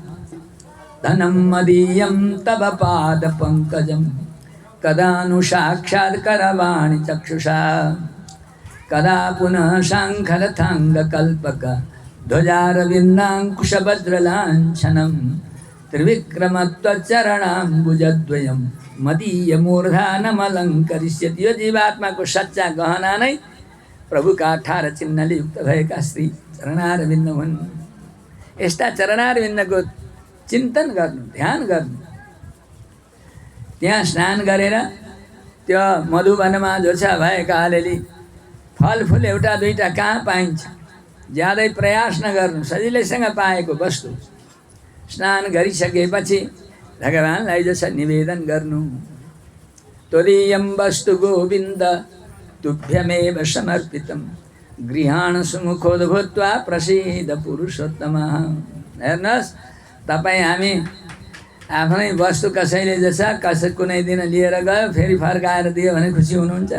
धनम मदीयम तव पाद पंकजम कदा नु साक्षात् करवाणि चक्षुषा कदा पुनः शांखरथांग कल्पक ध्वजारविन्दांकुश वज्रलांछनम त्रिविक्रमत्वचरणाम्बुजद्वयम मदीय मूर्धानमलङ्करिष्यति। यो जीवात्माको सच्चा गहना नै प्रभुका 18 चिन्हले युक्त भएका श्री चरणारविन्द हुन्। यस्ता चरणारविन्दको चिन्तन गर्नु, ध्यान गर्नु। त्यहाँ स्नान गरेर त्यो मधुवनमा जो छ भएका अलिअलि फलफुल एउटा दुईटा कहाँ पाइन्छ। ज्यादै प्रयास नगर्नु, सजिलैसँग पाएको वस्तु स्नान गरिसकेपछि भगवानलाई जो छ निवेदन गर्नु। त्वदीयं वस्तु गोविन्द तुभ्यमेव समर्पितं गृहाण सुमुखोद्भूत्वा प्रसीद पुरुषोत्तम। हेर्नुहोस्, तपाईँ हामी आफ्नै वस्तु कसैले जो छ कुनै दिन लिएर गयो, फेरि फर्काएर दियो भने खुसी हुनुहुन्छ?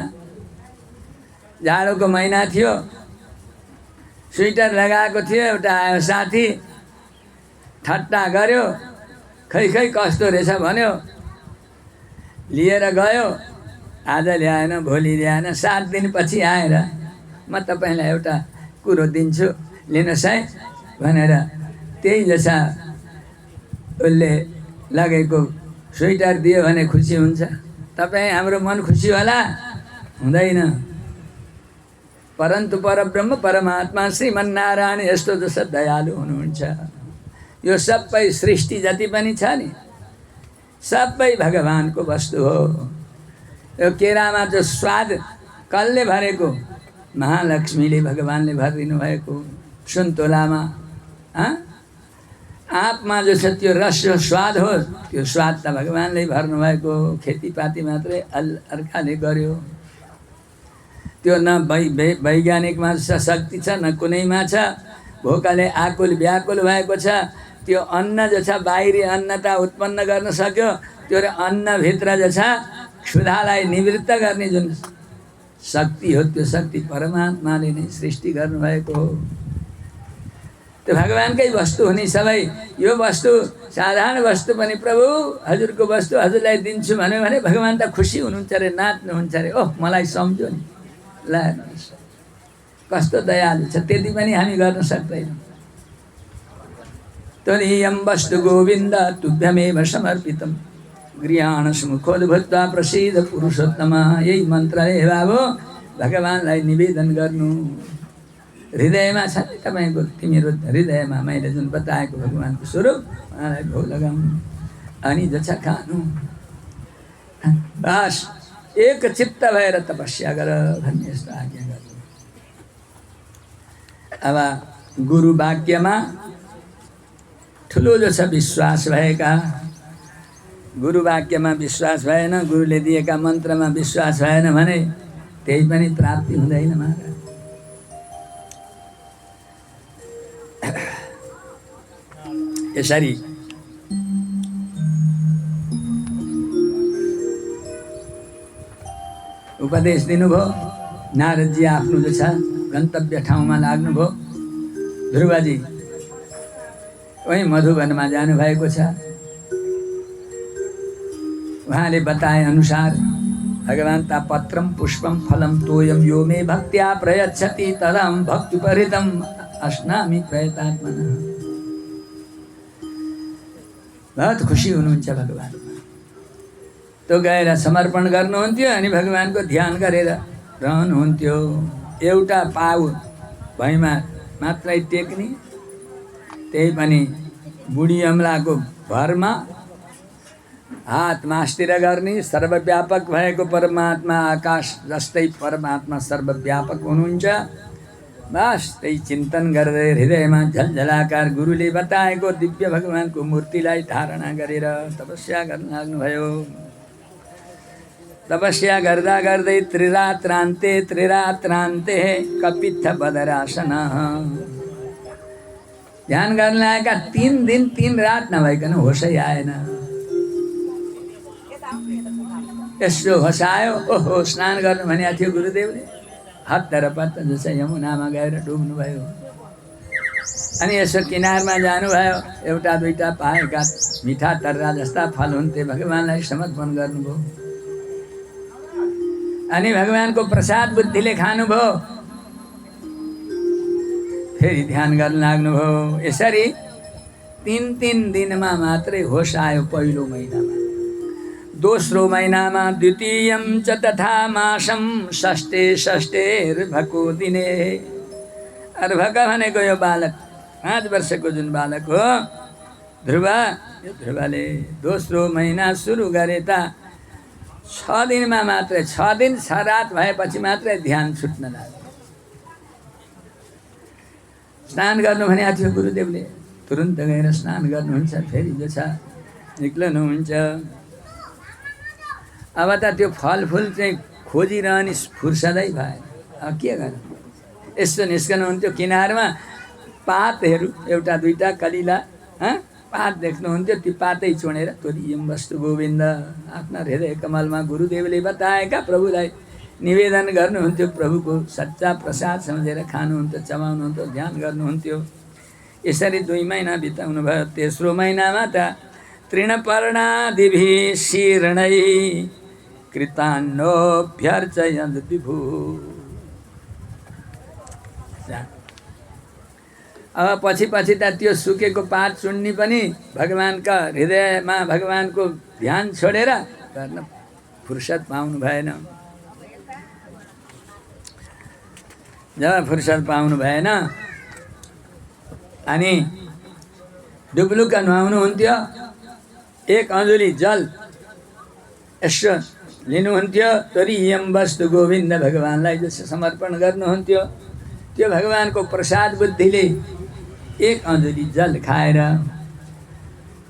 जाडोको महिना थियो, स्वेटर लगाएको थियो, एउटा आयो साथी, ठट्टा गर्यो, खै खै कस्तो रहेछ भन्यो, लिएर गयो। आज ल्याएन, भोलि ल्याएन, 7 दिनपछि आएर म तपाईँलाई एउटा कुरो दिन्छु, लिनुहोस् है भनेर त्यही जसा उसले लगेको स्वेटर दियो भने खुसी हुन्छ? तपाईँ हाम्रो मन खुसी होला? हुँदैन। परन्तु परब्रह्म परमात्मा श्रीमन्नारायण यस्तो जस्तो दयालु हुनुहुन्छ। यो सबै सृष्टि जति पनि छ नि, सबै भगवानको वस्तु हो। यो केरामा जो स्वाद कसले भरेको? महालक्ष्मीले भगवानले भरिदिनु भएको। सुन्तोलामा आँपमा जो छ त्यो रस जो स्वाद हो, त्यो स्वाद त भगवानले भर्नु भएको। खेतीपाती मात्रै अर्काले गर्यो। त्यो न वैज्ञानिकमा शक्ति छ, न कुनैमा छ। भोकले आकुल व्याकुल भएको छ। त्यो अन्न जो छ बाहिरी अन्न त उत्पन्न गर्न सक्यो, त्यो अन्नभित्र जो छ क्षुधालाई निवृत्त गर्ने जुन शक्ति हो, त्यो शक्ति परमात्माले नै सृष्टि गर्नुभएको हो। त्यो भगवानकै वस्तु हुने सबै। यो वस्तु साधारण वस्तु पनि प्रभु हजुरको वस्तु हजुरलाई दिन्छु भन्यो भने भगवान त खुसी हुनुहुन्छ अरे, नाच्नुहुन्छ अरे। ओह मलाई सम्झ्यो नि, ल कस्तो दयालु छ। त्यति पनि हामी गर्न सक्दैनौँ। त्वदीयं वस्तु गोविन्द तुभ्यमेव समर्पितं गृहाण सुमुखोद्भूत्वा प्रसीद पुरुषोत्तम। यही मन्त्रले हे बाबु भगवानलाई निवेदन गर्नु। हृदयमा छ नि तपाईँको, तिमीहरू हृदयमा मैले जुन बताएको भगवानको स्वरूप, उहाँलाई भोग लगाउनु अनि जो छ खानु। बस एक चित्त भएर तपस्या गर भन्ने यस्तो आज्ञा गर्नु। अब गुरु वाक्यमा ठुलो जो छ विश्वास भएका, गुरु वाक्यमा विश्वास भएन, गुरुले दिएका मन्त्रमा विश्वास भएन भने त्यही पनि प्राप्ति हुँदैन महाराज। यसरी उपदेश दिनुभयो। नारदजी आफ्नो जो छ गन्तव्य ठाउँमा लाग्नुभयो। ध्रुवजी वही मधुवनमा जानुभएको छ। उहाँले बताए अनुसार भगवान् ता पत्रम पुष्पम फलम तोयम यो मे भक्त्या प्रयच्छति तदहं भक्तिपरितं अस्नामि प्रयतात्मनः। बहुत खुसी हुनुहुन्छ भगवान्। तो गएर समर्पण गर्नुहुन्थ्यो अनि भगवान्को ध्यान गरेर रहनुहुन्थ्यो। एउटा पाउ भैँमा मात्रै टेक्ने, त्यही पनि बुढी अमलाको भरमा हात मासतिर गर्ने। सर्वव्यापक भएको परमात्मा आकाश जस्तै परमात्मा सर्वव्यापक हुनुहुन्छ। बस त्यही चिन्तन गर्दै हृदयमा झलझलाकार गुरुले बताएको दिव्य भगवान्को मूर्तिलाई धारणा गरेर तपस्या गर्न लाग्नुभयो। तपस्या गर्दा गर्दै त्रिरात्रान्ते कपित्थ बदरासन। ध्यान गर्न लागेका 3 दिन 3 रात नभइकन होसै आएन। यसो हँसायो। ओहो स्नान गर्नु भनेको थियो गुरुदेवले। हत्तर पत्त जस्तै यमुनामा गएर डुब्नुभयो। अनि यसो किनारमा जानुभयो। एउटा दुईटा पाएका मिठा तर्रा जस्ता फल हुन्थे, भगवान्लाई समर्पण गर्नुभयो। अनि भगवान्को प्रसाद बुद्धिले खानुभयो। फेरि ध्यान गर्न लाग्नुभयो। यसरी 3 दिनमा मात्रै होस आयो। पहिलो महिनामा, दोस्रो महिनामा, द्वितीयं च तथा मासं षष्ठेर्भको दिने। अर्भक भनेको यो बालक 5 वर्षको जुन बालक हो ध्रुव, यो ध्रुवले दोस्रो महिना सुरु गरे त 6 दिनमा मात्रै 6 दिन 6 रात भएपछि मात्रै ध्यान छुट्न लाग्यो। स्नान गर्नु भनेको थियो गुरुदेवले। तुरुन्त गएर स्नान गर्नुहुन्छ। फेरि जो छ निक्लनुहुन्छ। अब त त्यो फलफुल चाहिँ खोजिरहने फुर्सदै भएन। अब के गर्नु? यसो निस्कनुहुन्थ्यो। किनारमा पातहरू एउटा दुईटा कलिला पात देख्नुहुन्थ्यो। ती पातै चुनेर तोरियम वस्तु गोविन्द आफ्ना हृदय कमलमा गुरुदेवले बताएका प्रभुलाई निवेदन गर्नुहुन्थ्यो। प्रभुको सच्चा प्रसाद सम्झेर खानुहुन्थ्यो, चबाउनुहुन्थ्यो, ध्यान गर्नुहुन्थ्यो। यसरी 2 महिना बिताउनु भयो। तेस्रो महिनामा त तृणपर्णादिभिः शीर्णै कृतान्नोऽभ्यर्चयन् विभु। अब पछि त त्यो सुकेको पात चुन्नी पनि भगवान्का हृदयमा भगवान्को ध्यान छोडेर गर्न फुर्सद पाउनु भएन। जब फुर्सद पाउनु भएन अनि डुब्लुका नुहाउनुहुन्थ्यो। 1 अञ्जुली जल यसो लिनुहुन्थ्यो। तोरियम वस्तु गोविन्द भगवान्लाई जसो समर्पण गर्नुहुन्थ्यो। त्यो भगवान्को प्रसाद बुद्धिले 1 अञ्जुली जल खाएर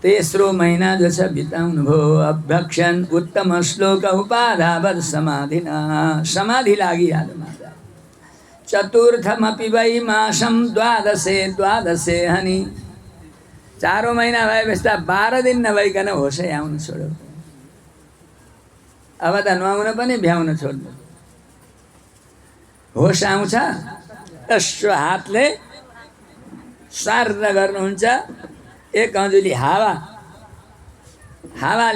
तेस्रो महिना जस बिताउनु भयो। अभ्यक्षन् उत्तम श्लोक उपाधावत् समाधिना। समाधि लागिहाल्यो माता। चतुर्थमपि वै मासं द्वादशे हनि। 4औं महिना भएपछि त 12 दिन नभइकन होसै आउन छोड्यो। अब त नुहाउन पनि भ्याउन छोड्नु। होस आउँछ। यसो हातले सार्न गर्नुहुन्छ। 1 अञ्जुली हावा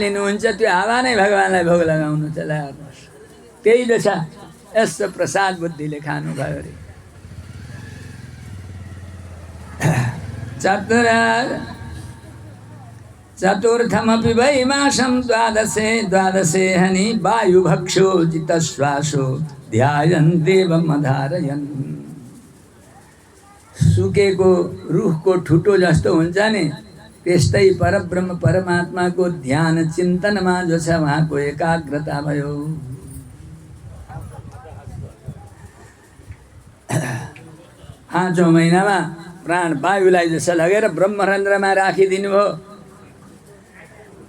लिनुहुन्छ। त्यो हावा नै भगवान्लाई भोग लगाउनु छ। त्यही जो छ यसो प्रसाद बुद्धिले खानुभयो अरे। चतुर्थमपि वै मासं द्वादशे हनि। वायुभक्षो जितश्वासो ध्यायन् देवमधारयन्। सुकेको रुखको ठुटो जस्तो हुन्छ नि, त्यस्तै परब्रह्म परमात्माको ध्यान चिन्तनमा जो छ उहाँको एकाग्रता भयो। 5औं महिनामा प्राण वायुलाई जसो लगेर ब्रह्मरन्ध्रमा राखिदिनु भयो।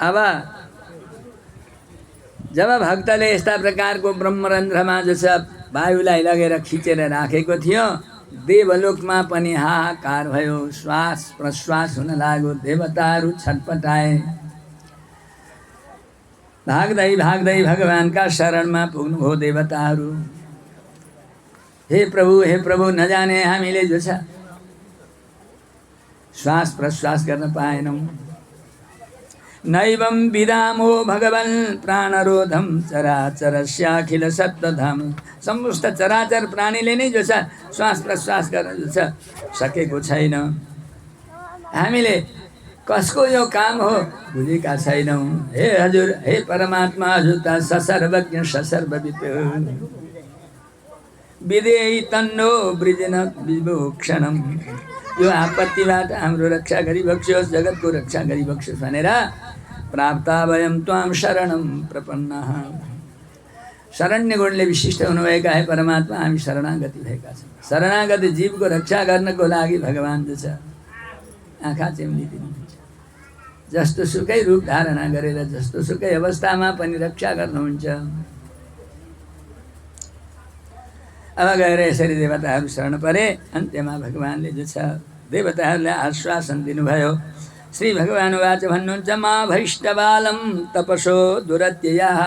अब जब भक्तले यस्ता प्रकारको ब्रह्मरन्ध्रमा जसो वायुलाई लगेर खिचेर राखेको थियो, देवलोकमा पनि हाहाकार भयो। श्वास प्रश्वास हुन लाग्यो। देवताहरू छटपटाए। भाग्दै भगवानका शरणमा पुग्नुभयो देवताहरू। हे प्रभु नजाने हामीले जो छ श्वास प्रश्वास गर्न पाएनौँ। नैवं विदामो भगवन् प्राणरोधम चराचरस्याखिल सत्तधाम। समस्त चराचर प्राणीले नै जो छ श्वास प्रश्वास गर्न जो छ सकेको छैन। हामीले कसको यो काम हो बुझेका छैनौँ। हे हजुर, हे परमात्मा, हजुर त ससर्वज्ञ ससर्ववित्। विदेही तन्नो वृजन विभूषणम। यो आपत्तिबाट हाम्रो रक्षा गरिबक्स्योस्, जगतको रक्षा गरिबक्स्योस् भनेर प्राप्ता वयं त्वां शरणं प्रपन्नः। शरण्य गुणले विशिष्ट हुनुभएका हे परमात्मा, हामी शरणागति भएका छौँ। शरणागत जीवको रक्षा गर्नको लागि भगवान जो छ आँखा चिम्लिदिनुहुन्छ। जस्तो सुकै रूप धारणा गरेर जस्तो सुकै अवस्थामा पनि रक्षा गर्नुहुन्छ। अब गएर यसरी देवताहरू शरण परे। अन्त्यमा भगवानले जो छ देवताहरूलाई आश्वासन दिनुभयो। श्री भगवान उवाच भन्नुहुन्छ मा भैष्टबालं तपसो दुरत्ययाः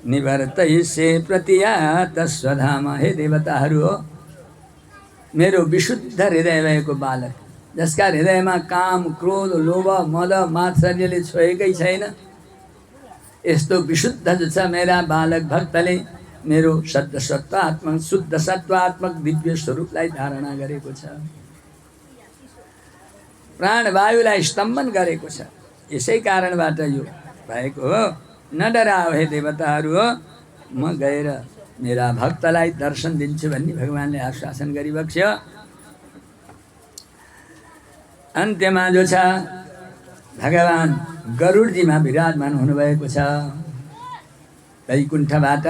निवर्तयिष्ये प्रतियात स्वधाम। हे देवताहरू हो, मेरो विशुद्ध हृदय भएको बालक, जसका हृदयमा काम क्रोध लोभ मद मात्सर्यले छोएकै छैन, यस्तो विशुद्ध जो छ मेरा बालक भक्तले मेरो शुद्ध सत्वात्मक दिव्य स्वरूपलाई धारणा गरेको छ। प्राणवायुलाई स्तम्भन गरेको छ। यसै कारणबाट यो भएको हो। न डराओ हे देवताहरू हो, म गएर मेरा भक्तलाई दर्शन दिन्छु भन्ने भगवानले आश्वासन गरिबक्स्यो। अन्त्यमा जो छ भगवान गरुडजीमा विराजमान हुनुभएको छ। वैकुण्ठबाट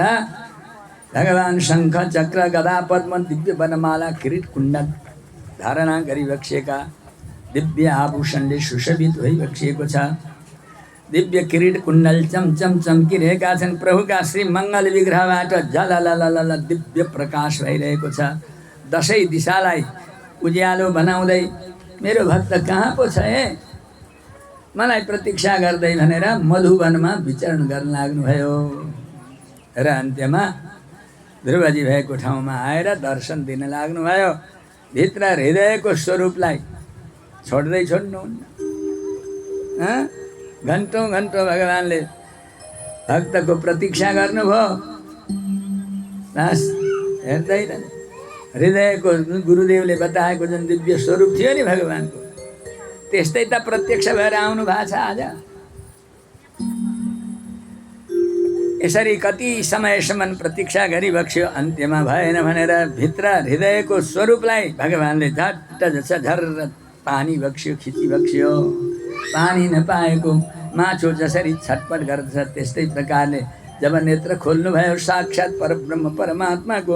भगवान शङ्ख चक्र गदा पद्म दिव्य वनमाला किरीट कुण्डल धारणा गरिबक्सिएका, दिव्य आभूषणले सुशोभित भइबक्सिएको छ। दिव्य किरीट कुण्डल चमचम चम्किरहेका छन्। प्रभुका श्री मङ्गल विग्रहबाट झलललल दिव्य प्रकाश भइरहेको छ। दसैँ दिशालाई उज्यालो बनाउँदै मेरो भक्त कहाँ पो छ हे, मलाई प्रतीक्षा गर्दै भनेर मधुवनमा विचरण गर्न लाग्नुभयो। र अन्त्यमा ध्रुवजी भएको ठाउँमा आएर दर्शन दिन लाग्नुभयो। भित्र हृदयको स्वरूपलाई छोड्दै छोड्नुहुन्न। घन्टौँ भगवानले भक्तको प्रतीक्षा गर्नुभयो। बस हेर्दैन हृदयको गुरुदेवले बताएको जुन दिव्य स्वरूप थियो नि भगवानको, त्यस्तै त प्रत्यक्ष भएर आउनु भएको छ आज। यसरी कति समयसम्म प्रतीक्षा गरिबक्स्यो। अन्त्यमा भएन भनेर भित्र हृदयको स्वरूपलाई भगवानले झट्ट जस झर्र पानी बक्स्यो, खिची बक्स्यो। पानी नपाएको माछो जसरी छटपट गर्दछ त्यस्तै प्रकारले जब नेत्र खोल्नुभयो, साक्षात् परब्रह्म परमात्माको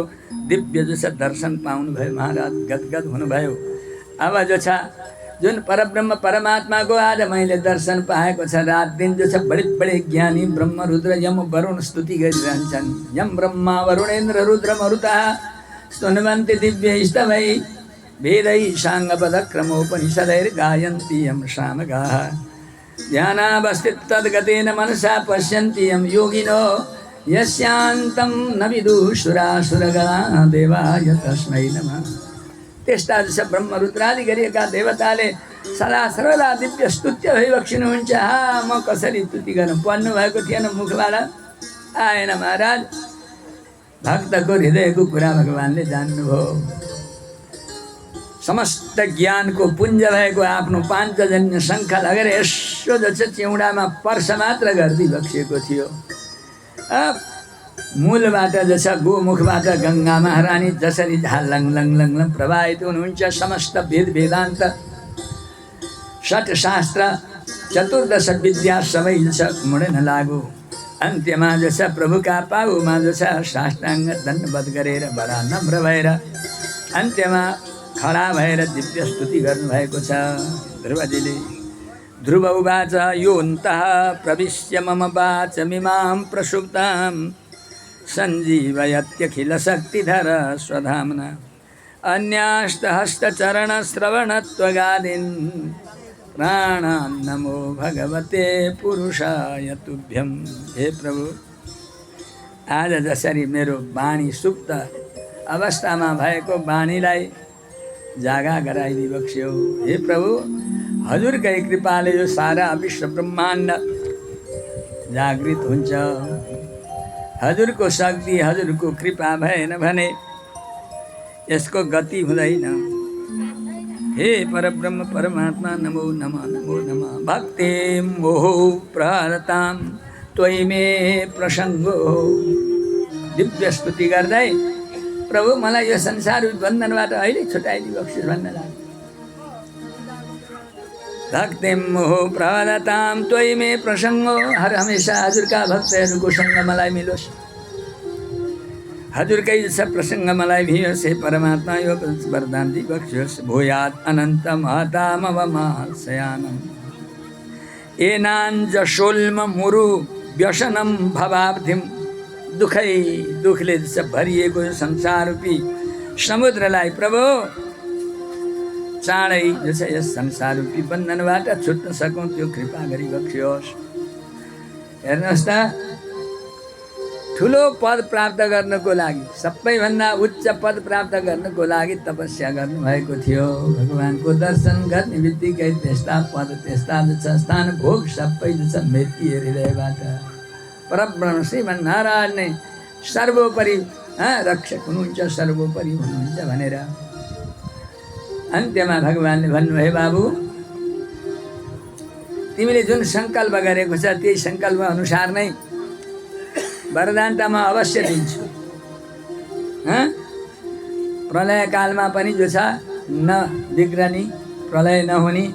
दिव्य जो छ दर्शन पाउनुभयो। महाराज गदगद हुनुभयो। अब जो छ जुन परब्रह्म परमात्माको आज मैले दर्शन पाएको छ, रात दिन जो छ बडे ज्ञानी ब्रह्म रुद्र यम वरुण स्तुति गरिरहन्छन्। यम ब्रह्मा वरुणेन्द्र रुद्र मरुतः स्तुन्वन्ति दिव्य स्तवै वेदै साङ्गपदक्रमोपनिषदैर्गायन्ति यं सामगाः ध्यानावस्थितद्गतेन मनसा पश्यन्ति यं योगिनो यस्यान्तं न विदुः सुरासुरगणा देवाय तस्मै नमः। त्यस्ता जस ब्रह्म रुद्रादि गरिएका देवताले सदा सर्वदा दिव्य स्तुत्य भइबक्सिनुहुन्छ। म कसरी स्तुति गर्नु, पढ्नु भएको थिएन मुखबाट आएन महाराज। भक्तको हृदयको कुरा भगवानले जान्नुभयो। समस्त ज्ञानको पुञ्ज भएको आफ्नो पाञ्चजन्य शङ्ख लगेर यसो जस्तो चिउडामा पर्स मात्र गरिदिबक्सिएको थियो। मूलबाट जस गोमुखबाट गङ्गा महारानी जसरी झालङ लङ लङ लङ प्रवाहित हुनुहुन्छ। समस्त वेद वेदान्त षट शास्त्र 14 विद्या सबै जस मुडेन लागु। अन्त्यमा जस प्रभुका पाउमा जस साष्टाङ्ग दण्डवत गरेर बडा नम्र भएर अन्त्यमा खडा भएर दिव्य स्तुति गर्नुभएको छ ध्रुवजीले। ध्रुव उवाच योऽन्तः प्रविश्य मम वाचमिमां प्रसुप्तां सञ्जीवयत्यखिल शक्तिधर स्वधाम्ना अन्यास्तहस्तचरणश्रवणत्वगादीन् प्राणान् नमो भगवते पुरुषाय तुभ्यम। हे प्रभु, आज जसरी मेरो वाणी सुप्त अवस्थामा भएको वाणीलाई जागा गराइदिबक्स्यो। हे प्रभु, हजुरकै कृपाले यो सारा विश्व ब्रह्माण्ड जागृत हुन्छ। हजुरको शक्ति, हजुरको कृपा भएन भने यसको गति हुँदैन। हे परब्रह्म परमात्मा नमो नमः नमो नमः। भक्तिं मोह प्रहरतां त्वयि मे प्रसङ्गो। दिव्य स्तुति गर्दै प्रभु मलाई यो संसार बन्धनबाट अहिले छुटाइदिबक्स्योस् भन्न लाग्यो। भक्तिं मोह प्रहरतां त्वयि मे प्रसङ्गो। हर हमेशा हजुरका भक्तहरूको सङ्ग मलाई मिलोस्, हजुरकै सब प्रसङ्ग मलाई भियोस्। हे परमात्मा यो वरदान दिबक्स्योस्। भूयात् अनन्त महतामवमाशयानम् एनाञ्जशोल्म मुरु व्यसनं भवाब्धिम्। दुखले सब भरिएको यो संसाररूपी समुद्रलाई प्रभु चाँडै जस यस संसाररूपी बन्धनबाट छुट्न सकौँ त्यो कृपा गरिबक्स्योस्। हेर्नुहोस् त, ठुलो पद प्राप्त गर्नको लागि, सबैभन्दा उच्च पद प्राप्त गर्नको लागि तपस्या गर्नुभएको थियो। भगवानको दर्शन गर्ने बित्तिकै त्यस्ता पद, त्यस्ता स्थान, भोग सबै मेटिए हृदयबाट। परब्रह्म श्रीमन्नारायण नै सर्वोपरि रक्षक हुनुहुन्छ, सर्वोपरि हुनुहुन्छ भनेर अन्त्यमा भगवानले भन्नुभयो, हे बाबु, तिमीले जुन सङ्कल्प गरेको छ त्यही सङ्कल्प अनुसार नै वरदान त म अवश्य दिन्छु। प्रलय कालमा पनि जो छ नबिग्रने, प्रलय नहुने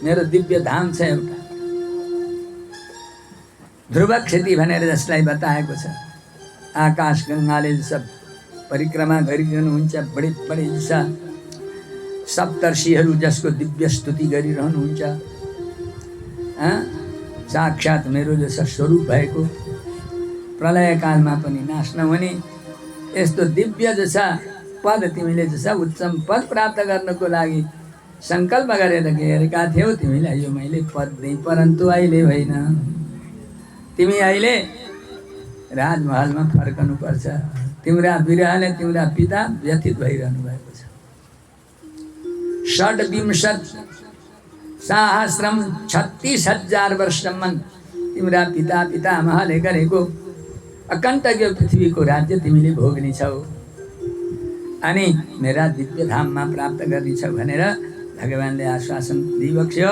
मेरो दिव्य धाम छ एउटा, ध्रुव क्षति भनेर जसलाई बताएको छ। आकाश गङ्गाले सब परिक्रमा गरिरहनुहुन्छ, बढी बढी छ सप्तर्षिहरू जसको दिव्य स्तुति गरिरहनुहुन्छ। साक्षात् मेरो जस स्वरूप भएको, प्रलय कालमा पनि नाश नहुने यस्तो दिव्य जो छ पद तिमीले जो छ उच्चम पद प्राप्त गर्नको लागि सङ्कल्प गरेर गरेका थियौ। तिमीलाई यो मैले पद दिएँ, परन्तु अहिले होइन। तिमी अहिले राजमहलमा फर्कनुपर्छ। तिम्रा विरहले तिम्रा पिता व्यथित भइरहनु भएको छ। 36,000 वर्षसम्म तिम्रा पितामहले गरेको अकण्टकीय पृथ्वीको राज्य तिमीले भोग्नेछौ अनि मेरा दिव्य धाममा प्राप्त गर्नेछौ भनेर भगवानले आश्वासन दिइबक्स्यो।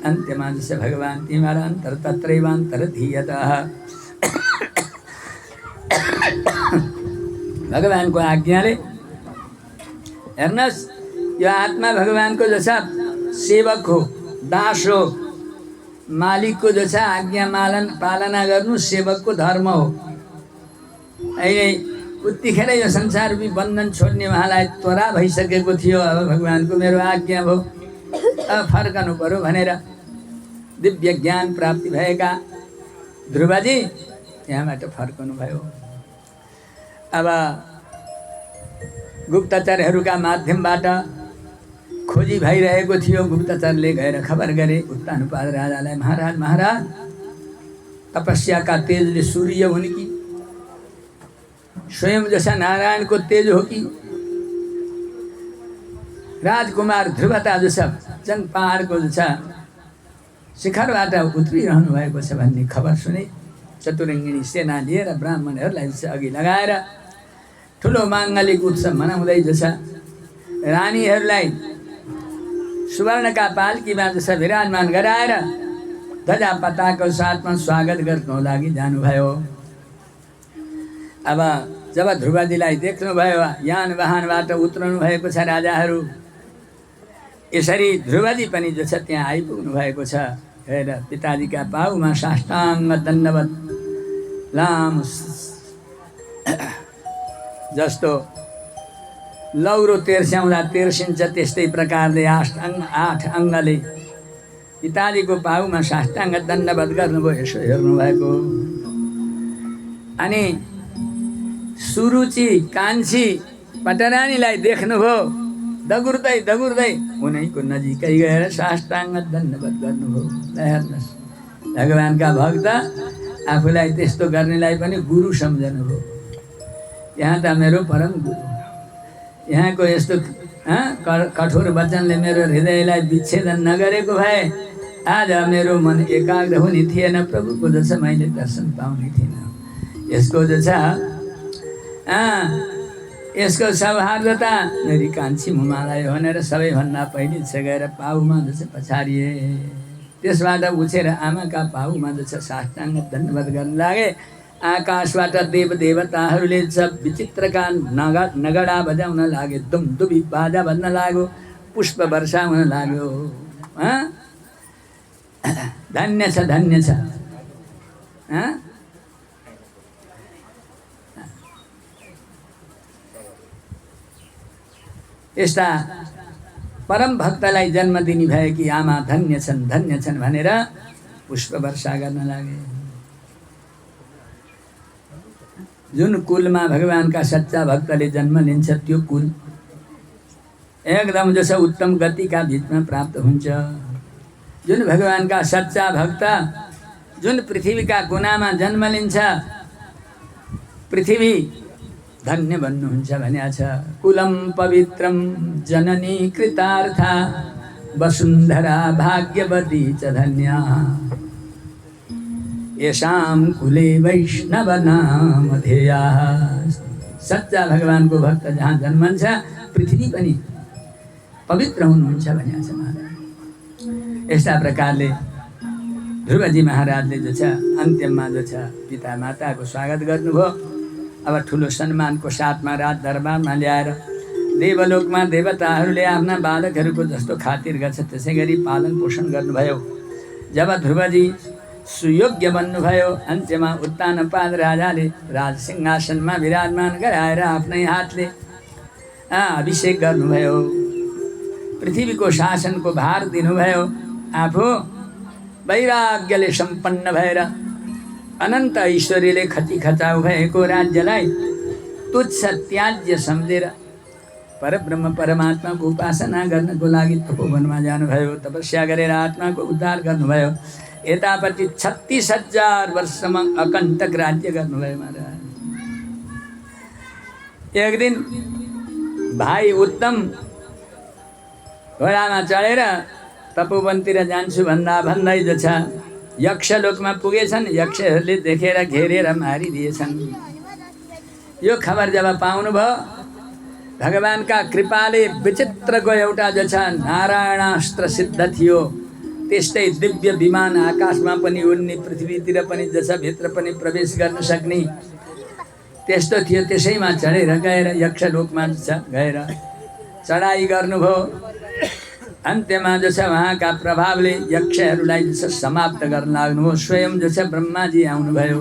अन्त्यमा जसो भगवान तिमीहरू अन्तर तत्रैवान्तर धीयतः भगवानको आज्ञाले हेर्नुहोस्, यो आत्मा भगवानको जो छ सेवक हो, दास हो। मालिकको जो छ आज्ञा पालना गर्नु सेवकको धर्म हो। अहिले उतिखेर यो संसार रूपी बन्धन छोड्ने उहाँलाई त्वरा भइसकेको थियो। अब भगवानको मेरो आज्ञा भयो, अब फर्कनु पर्यो भनेर दिव्य ज्ञान प्राप्ति भएका ध्रुवजी यहाँबाट फर्कनु भयो। अब गुप्तचरहरूका माध्यमबाट खोजी भइरहेको थियो। गुप्तचरले गएर खबर गरे उत्तानपाद राजालाई, महाराज तपस्याका तेजले सूर्य हुन् कि स्वयं जसा नारायणको तेज हो कि राजकुमार ध्रुवता जो छ जन पहाडको जो छ शिखरबाट उत्रिरहनु भएको छ भन्ने खबर सुने चतुरङ्गिनी सेना लिएर ब्राह्मणहरूलाई अघि लगाएर ठुलो माङ्गलिक उत्सव मनाउँदै जो छ रानीहरूलाई सुवर्णका पाल्कीमा जो छ विराजमान गराएर ध्वजा पताकाको साथमा स्वागत गर्नको लागि जानुभयो। अब जब ध्रुवजीलाई देख्नुभयो यान वाहनबाट उत्रनु भएको छ राजाहरू, यसरी ध्रुवजी पनि जो छ त्यहाँ आइपुग्नु भएको छ। हेर पिताजीका पाउमा साष्टाङ्ग दण्डवत लामो जस्तो लौरो तेर्स्याउँदा तेर्सिन्छ त्यस्तै प्रकारले 8 अङ्गले पिताजीको पाउमा साष्टाङ्ग दण्डवत गर्नुभयो। यसो हेर्नुभएको अनि सुरुचि कान्छी पटरानीलाई देख्नुभयो। दगुर्दै उनैको नजिकै गएर साष्टाङ्ग दण्डवत गर्नुभयो। हेर्नुहोस्, भगवानका भक्त आफूलाई त्यस्तो गर्नेलाई पनि गुरु सम्झनुभयो। यहाँ त मेरो परम गुरु, यहाँको यस्तो कठोर वचनले मेरो हृदयलाई विच्छेदन नगरेको भए आज मेरो मन एकाग्र हुने थिएन, प्रभुको जो छ मैले दर्शन पाउने थिइनँ। यसको जो छ यसको सौहार्दता मेरी कान्छी मुमालाई भनेर सबैभन्दा पहिले चाहिँ गएर पाउमा जो छ पछारिए। त्यसबाट उछेर आमाका पाउमा जो छ साष्टाङ्ग दण्डवत गर्न लागे। आकाशबाट देवदेवताहरूले सब विचित्रका नगडा बजाउन लागे, दुमदुबी बाजा बज्न लाग्यो, पुष्प वर्षा हुन लाग्यो। धन्य छ धन्य छ। यस्ता परम भक्तलाई जन्म दिने भएकी आमा धन्य छन् भनेर पुष्प वर्षा गर्न लागे। जुन कुलमा भगवानका सच्चा भक्तले जन्म लिन्छ त्यो कुल एकदम जसो उत्तम गतिका बीचमा प्राप्त हुन्छ। जुन भगवानका सच्चा भक्त जुन पृथ्वीका कुनामा जन्म लिन्छ पृथ्वी धन्य भन्नुहुन्छ भनेको छ। कुलम पवित्रम जननी कृतार्था वसुन्धरा भाग्यवती च धन्या येषां कुले वैष्णव नाम धेया। सच्चा भगवानको भक्त जहाँ जन्मन्छ पृथ्वी पनि पवित्र हुनुहुन्छ भनेको छ महाराज। यस्ता प्रकारले ध्रुवजी महाराजले जो छ अन्त्यमा जो छ पिता माताको स्वागत गर्नुभयो। अब ठुलो सम्मानको साथमा राज दरबारमा ल्याएर देवलोकमा देवताहरूले आफ्ना बालकहरूको जस्तो खातिर गर्छ त्यसै गरी पालन पोषण गर्नुभयो। जब ध्रुवजी सुयोग्य बन्नुभयो अन्त्यमा उत्तानपाद राजाले राज सिंहासनमा विराजमान गराएर आफ्नै हातले अभिषेक गर्नुभयो। पृथ्वीको शासनको भार दिनुभयो। आफू वैराग्यले सम्पन्न भएर अनन्त ऐश्वर्यले खचिखचाउ भएको राज्यलाई तुच्छ त्याज्य सम्झेर परब्रह्म परमात्माको उपासना गर्नको लागि तपोवनमा जानुभयो। तपस्या गरेर आत्माको उद्धार गर्नुभयो। यतापट्टि 36,000 वर्षसम्म अकण्टक राज्य गर्नुभयो महाराज। एक दिन भाइ उत्तम घोडामा चढेर तपोवनतिर जान्छु भन्दै जो छ यक्षलोकमा पुगेछन्। यक्षहरूले देखेर घेरेर मारिदिएछन्। यो खबर जब पाउनुभयो भगवानका कृपाले विचित्रको एउटा जो छ नारायणास्त्र सिद्ध थियो। त्यस्तै दिव्य विमान आकाशमा पनि उड्ने पृथ्वीतिर पनि जो छ भित्र पनि प्रवेश गर्न सक्ने त्यस्तो थियो। त्यसैमा चढेर गएर यक्षलोकमा जो छ गएर चढाइ गर्नुभयो। अन्त्यमा जो छ उहाँका प्रभावले यक्षहरूलाई जो छ समाप्त गर्न लाग्नुभयो। स्वयं जो छ ब्रह्माजी आउनुभयो।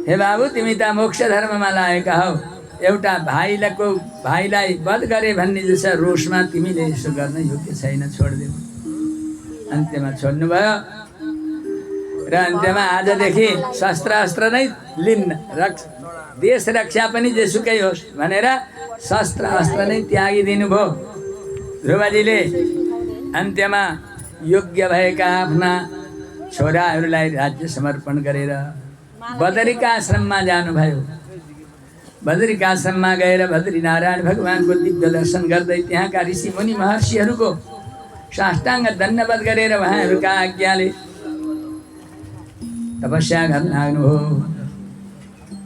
हे बाबु तिमी त मोक्ष धर्ममा लागेका हौ, एउटा भाइलाई वध गरे भन्ने जो छ रोषमा तिमीले यसो गर्न योग्य छैन, छोडिदेऊ। अन्त्यमा छोड्नुभयो र अन्त्यमा आजदेखि शस्त्र अस्त्र नै लिन्न, देश रक्षा पनि जेसुकै होस् भनेर शस्त्र अस्त्र नै त्यागिदिनु भयो ध्रुवजीले। अन्त्यमा योग्य भएका आफ्ना छोराहरूलाई राज्य समर्पण गरेर बदरीका आश्रममा जानुभयो। बदरीका आश्रममा गएर बद्रीनारायण भगवानको दिव्य दर्शन गर्दै त्यहाँका ऋषि मुनि महर्षिहरूको साष्टाङ्ग दण्डवत गरेर उहाँहरूका आज्ञाले तपस्या गर्न लाग्नुभयो।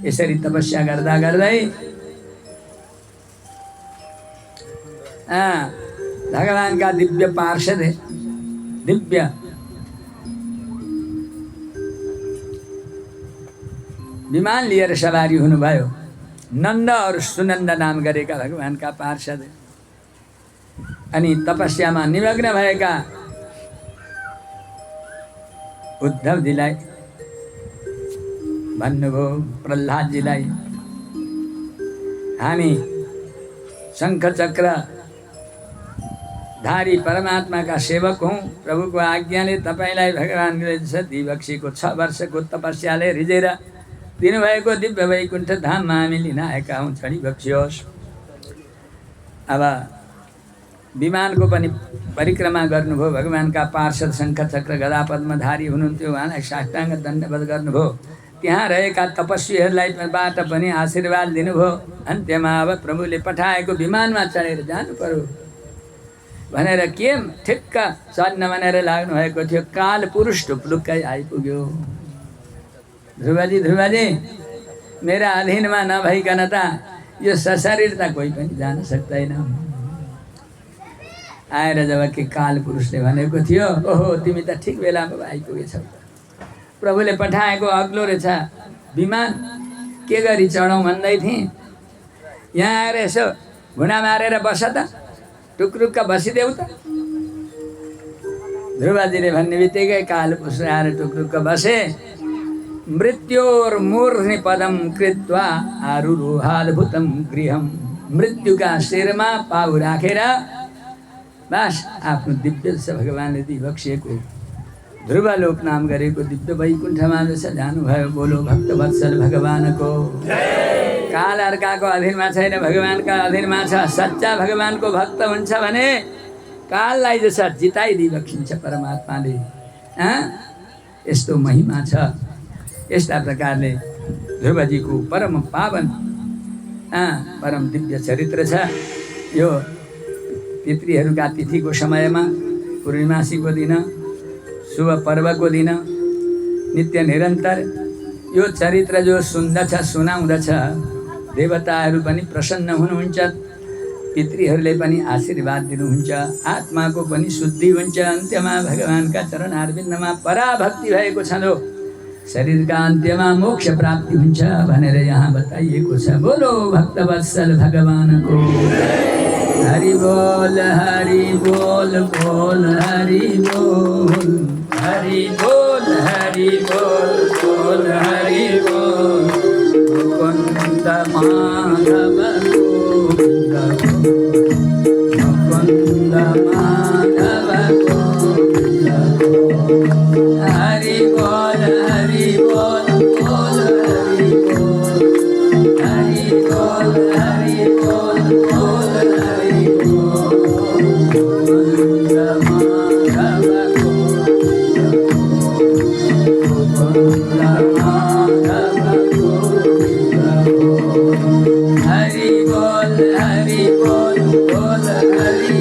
यसरी तपस्या गर्दा गर्दै भगवानका दिव्य पार्षद दिव्य विमान लिएर सवारी हुनुभयो। नन्द और सुनन्द नाम गरेका भगवानका पार्षद अनि तपस्यामा निमग्न भएका उद्धवजीलाई भन्नुभयो, प्रह्लादजीलाई हामी शङ्ख चक्र धारी परमात्माका सेवक हौँ। प्रभुको आज्ञाले तपाईँलाई भगवानले दिवक्षीको 6 वर्षको तपस्याले रिझेर दिनुभएको दिव्य वैकुण्ठ धाममा हामी लिन आएका हौँ, छडी बक्सियोस्। अब विमानको पनि परिक्रमा गर्नुभयो, भगवानका पार्षद शङ्ख चक्र गदा पद्मधारी हुनुहुन्थ्यो, उहाँलाई साष्टाङ्ग दण्डवत गर्नुभयो। त्यहाँ रहेका तपस्वीहरूलाई बाट पनि आशीर्वाद दिनुभयो। अन्त्यमा अब प्रभुले पठाएको विमानमा चढेर जानु पर्यो भनेर के ठिक्क चढ्न भनेर लाग्नुभएको थियो, काल पुरुष टुप्लुक्कै आइपुग्यो। ध्रुवजी मेरा अधीनमा नभइकन त यो सशरीर त कोही पनि जान सक्दैन। आएर जब कि काल पुरुषले भनेको थियो, ओहो तिमी त ठिक बेलामा आइपुगेछौ, प्रभुले पठाएको अग्लो रहेछ विमान, के गरी चढौँ भन्दै थिएँ, यहाँ आएर यसो घुँडा मारेर बस त, टुक्रुक्क बसिदेऊ त। ध्रुवजीले भन्ने बित्तिकै काल पुरुष आएर टुक्रुक्क बसे। मृत्योर्मूर्ध्नि पदम कृत्वा आरुरोहाद्भुतं गृहम्। मृत्युका शिरमा पाउ राखेर बस आफ्नो दिव्य भगवानले दिइबक्सिएको ध्रुवलोक नाम गरेको दिव्य वैकुण्ठमा जस जानुभयो। बोलो भक्तवत्सल भगवानको। काल अर्काको अधीनमा छैन, भगवानका अधीनमा छ। सच्चा भगवानको भक्त हुन्छ भने काललाई जस जिताइदिइबक्सिन्छ परमात्माले। यस्तो महिमा छ। यस्ता प्रकारले ध्रुवजीको परम पावन परम दिव्य चरित्र छ। यो पितृहरूका तिथिको समयमा पूर्णिमासीको दिन, शुभ पर्वको दिन नित्य निरन्तर यो चरित्र जो सुन्दछ सुनाउँदछ, देवताहरू पनि प्रसन्न हुनुहुन्छ, पितृहरूले पनि आशीर्वाद दिनुहुन्छ, आत्माको पनि शुद्धि हुन्छ। अन्त्यमा भगवानका चरणारविन्दमा पराभक्ति भएको छ जो शरीरका अन्त्यमा मोक्ष प्राप्ति हुन्छ भनेर यहाँ बताइएको छ। बोलो भक्तवत्सल भगवानको हरि बोल बोल हरि बोल, हरि बोल बोल हरि बोल। मुकुंद माधव गोविंद, मुकुंद माधव गोविंद, हरि बोल बोल हरि बोल, हरि बोल बोल हरि बोल। मुकुंद माधव गोविंद, मुकुंद माधव गोविंद, हरि बोल बोल हरि बोल, हरि बोल बोल हरि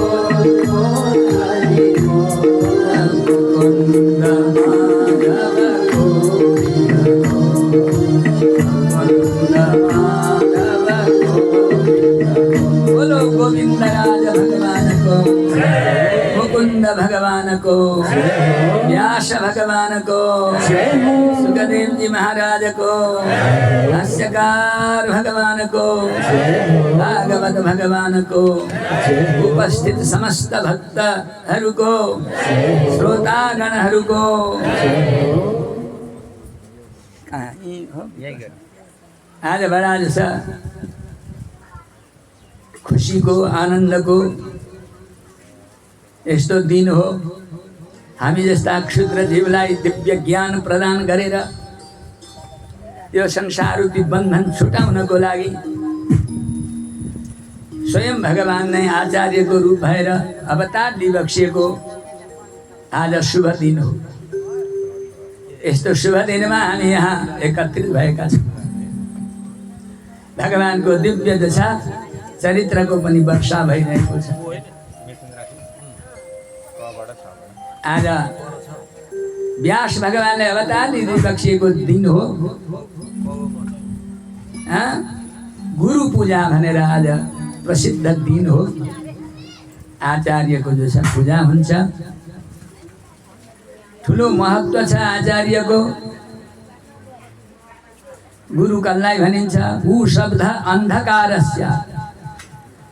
बोल। मुकुंद माधव गोविंद, मुकुंद माधव गोविंद। बोलो गोविंद राज भगवान को, मुकुंद भगवान को, व्यास भगवान को, सुखदेव जी महाराज को, भाष्यकार भगवान को, भागवत भगवान को, उपस्थित समस्त भक्तहरू को, श्रोतागणहरू को आज बडा जसा खुसीको आनन्दको यस्तो दिन हो। हामी जस्ता क्षुद्र जीवलाई दिव्य ज्ञान प्रदान गरेर यो संसार रूपी बन्धन छुटाउनको लागि स्वयं भगवान नै आचार्यको रूप भएर अवतार दिइबक्सिएको आज शुभ दिन हो। यस्तो शुभ दिनमा हामी यहाँ एकत्रित भएका छौँ। भगवानको दिव्य दशा चरित्रको पनि वर्षा भइरहेको छ। आज व्यास भगवानले अवतार दिइबक्सिएको दिन हो। गुरु पूजा भनेर आज प्रसिद्ध दिन हो। आचार्यको जो छ पूजा हुन्छ। ठुलो महत्त्व छ आचार्यको। गुरु कसलाई भनिन्छ? गु शब्द अन्धकारस्य,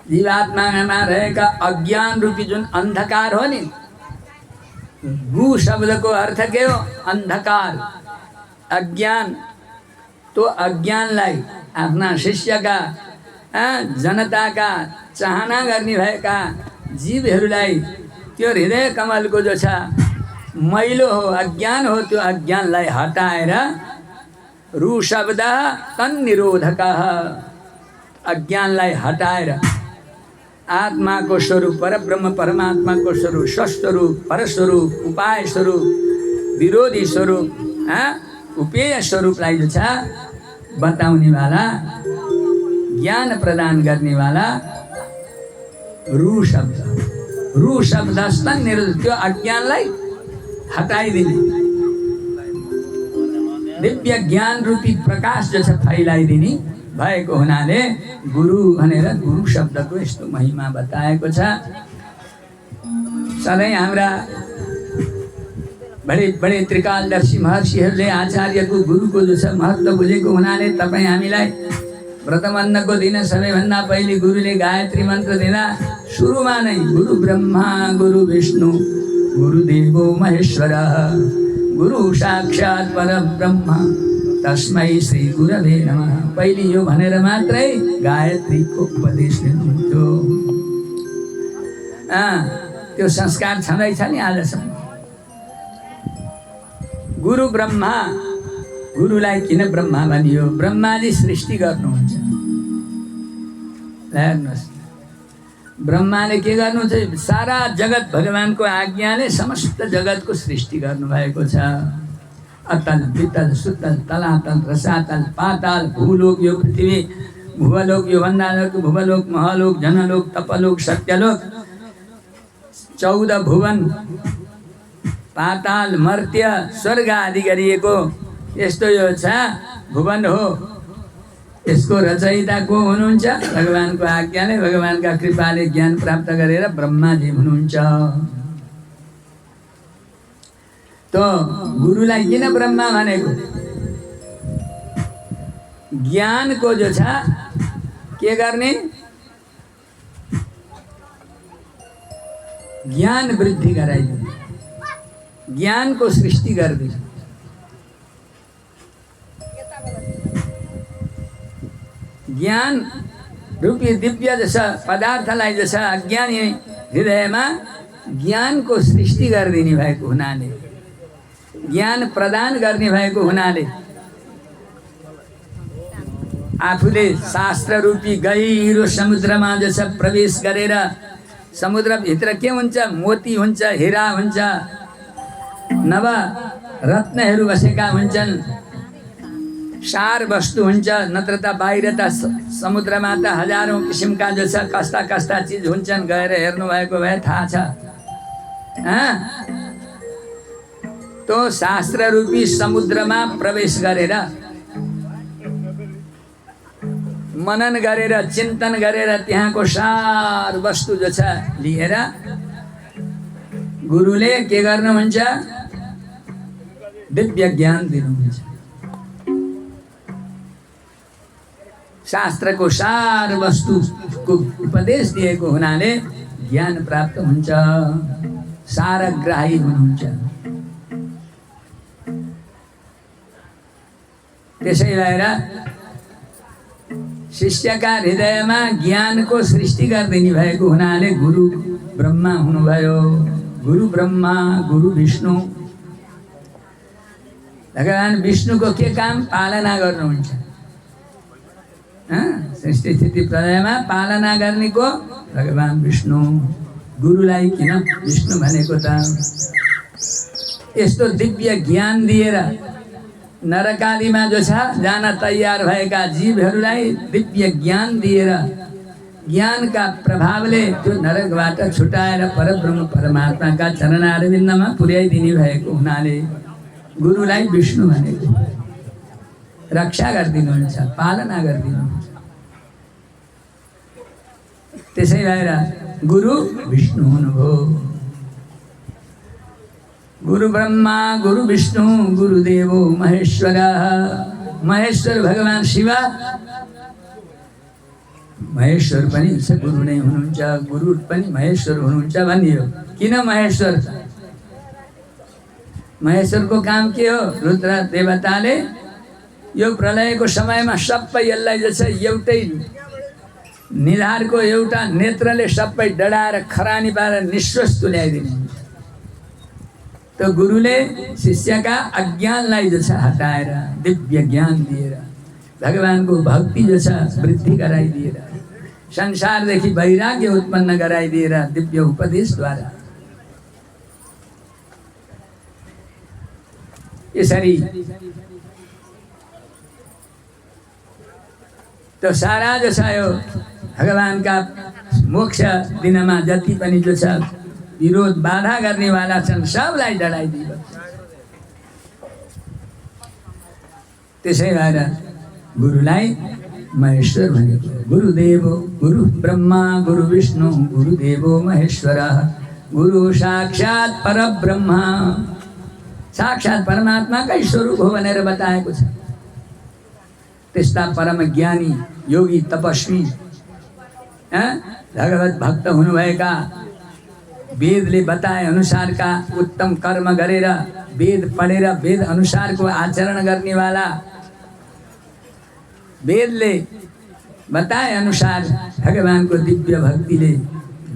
जीवात्मामा रहेका अज्ञान रूपी जुन अन्धकार हो नि, गु शब्दको अर्थ के हो? अन्धकार, अज्ञान। तो अज्ञानलाई आफ्ना शिष्यका जनताका चाहना गर्ने भएका जीवहरूलाई त्यो हृदय कमलको जो छ मैलो हो, अज्ञान हो, त्यो अज्ञानलाई हटाएर रु शब्द तन्निरोधकः अज्ञानलाई हटाएर आत्माको स्वरूप परब्रह्म परमात्माको स्वरूप स्वस्वरूप परस्वरूप उपाय स्वरूप विरोधी स्वरूप उपेय स्वरूपलाई जो छ बताउनेवाला ज्ञान प्रदान गर्नेवाला रु शब्द तन्निरोध त्यो अज्ञानलाई हटाइदिने दिव्य ज्ञान रूपी प्रकाश जो छ फैलाइदिने भएको हुनाले गुरु भनेर गुरु शब्दको यस्तो महिमा बताएको छ। सधैँ हाम्रा बडे बडे त्रिकालदर्शी महर्षिहरूले आचार्यको गुरुको जो छ महत्त्व बुझेको हुनाले तपाईँ हामीलाई व्रतबन्धको दिन सबैभन्दा पहिले गुरुले गायत्री मन्त्र दिँदा सुरुमा नै गुरु ब्रह्मा गुरु विष्णु गुरुदेवो महेश्वर गुरु साक्षात् परब्रह्म तस्मै श्री गुरवे नमः पहिले यो भनेर मात्रै गायत्रीको उपदेश दिनुहुन्थ्यो। त्यो संस्कार छँदैछ नि आजसम्म। गुरु ब्रह्मा गुरुलाई किन ब्रह्मा भनियो? ब्रह्माजी सृष्टि गर्नुहुन्छ। हेर्नुहोस् ब्रह्माले के गर्नुहुन्छ? सारा जगत भगवानको आज्ञाले समस्त जगतको सृष्टि गर्नुभएको छ। अतल वितल सुतल तलातल रसातल पाताल भूलोक यो पृथ्वी भुवलोक यो भन्दालोक भुवलोक महलोक जनलोक तपलोक सत्यलोक 14 भुवन पाताल मर्त्य स्वर्ग आदि गरिएको यस्तो यो छ भुवन हो। यसको रचयिता को हुनुहुन्छ? भगवानको आज्ञाले भगवानका कृपाले ज्ञान प्राप्त गरेर ब्रह्माजी हुनुहुन्छ। तो गुरुलाई किन ब्रह्मा भनेको? ज्ञानको जो छ के गर्ने? ज्ञान वृद्धि गराइदिने, ज्ञानको सृष्टि गरिदिने। ज्ञान रूपी दिव्य जसा पदार्थलाई जसा अज्ञानी हृदयमा ज्ञानको सृष्टि गरिदिने भएको हुनाले ज्ञान प्रदान गर्ने भएको हुनाले आफूले शास्त्र रूपी गहिरो समुद्रमा जसा प्रवेश गरेर समुद्रभित्र के हुन्छ? मोती हुन्छ, हीरा हुन्छ, नव रत्नहरू बसेका हुन्छन्, सार वस्तु हुन्छ। नत्र त बाहिर त समुद्रमा त हजारौं किसिमका जो छ कस्ता कस्ता चिज हुन्छन्, गएर हेर्नु भएको भए थाहा छ। तो शास्त्र रूपी समुद्रमा प्रवेश गरेर मनन गरेर चिन्तन गरेर त्यहाँको सार वस्तु जो छ लिएर गुरुले के गर्नुहुन्छ? दिव्य ज्ञान दिनुहुन्छ। शास्त्रको सार वस्तुको उपदेश दिएको हुनाले ज्ञान प्राप्त हुन्छ, सारग्राही हुनुहुन्छ। त्यसै भएर शिष्यका हृदयमा ज्ञानको सृष्टि गरिदिने भएको हुनाले गुरु ब्रह्मा हुनुभयो। गुरु ब्रह्मा गुरु विष्णु। भगवान विष्णुको के काम? पालना गर्नुहुन्छ। सृष्टि स्थिति प्रलयमा पालना गर्ने को भगवान विष्णु। गुरुलाई किन विष्णु भनेको त? यस्तो दिव्य ज्ञान दिएर नरकादिमा जो छ जान तयार भएका जीवहरूलाई दिव्य ज्ञान दिएर ज्ञानका प्रभावले त्यो नरकबाट छुटाएर परब्रह्म परमात्माका चरणारविन्दमा पुर्याइदिने भएको हुनाले गुरुलाई विष्णु भनेको। रक्षा गरिदिनुहुन्छ, पालना गरिदिनुहुन्छ। त्यसै भएर गुरु विष्णु हुनुभयो। गुरु ब्रह्मा गुरु विष्णु गुरुदेवो महेश्वर। महेश्वर भगवान शिव महेश्वर पनि गुरु नै हुनुहुन्छ, गुरु पनि महेश्वर हुनुहुन्छ भनियो। किन महेश्वर? महेश्वरको काम के हो? रुद्र देवताले यो प्रलयको समयमा सबै यसलाई जसो एउटै निधारको एउटा नेत्रले सबै डढाएर खरानी पारेर निश्वास तुल्याइदिने। तो गुरुले शिष्यका अज्ञानलाई जो छ हटाएर दिव्य ज्ञान दिएर भगवानको भक्ति जो छ वृद्धि गराइदिएर संसारदेखि वैराग्य उत्पन्न गराइदिएर दिव्य उपदेशद्वारा यसरी तो सारा जो छ यो भगवानका मोक्ष दिनमा जति पनि जो छ विरोध बाधा गर्नेवाला छन् सबलाई डराइदियो। त्यसै भएर गुरुलाई महेश्वर भनेको गुरुदेवो गुरु ब्रह्मा गुरु विष्णु गुरुदेवो महेश्वर गुरु साक्षात् परब्रह्म साक्षात् परमात्माकै स्वरूप हो भनेर बताएको छ। त्यस्ता परम ज्ञानी योगी तपस्वी भगवत भक्त हुनुभएका वेदले बताए अनुसारका उत्तम कर्म गरेर वेद पढेर वेद अनुसारको आचरण गर्नेवाला वेदले बताए अनुसार भगवानको दिव्य भक्तिले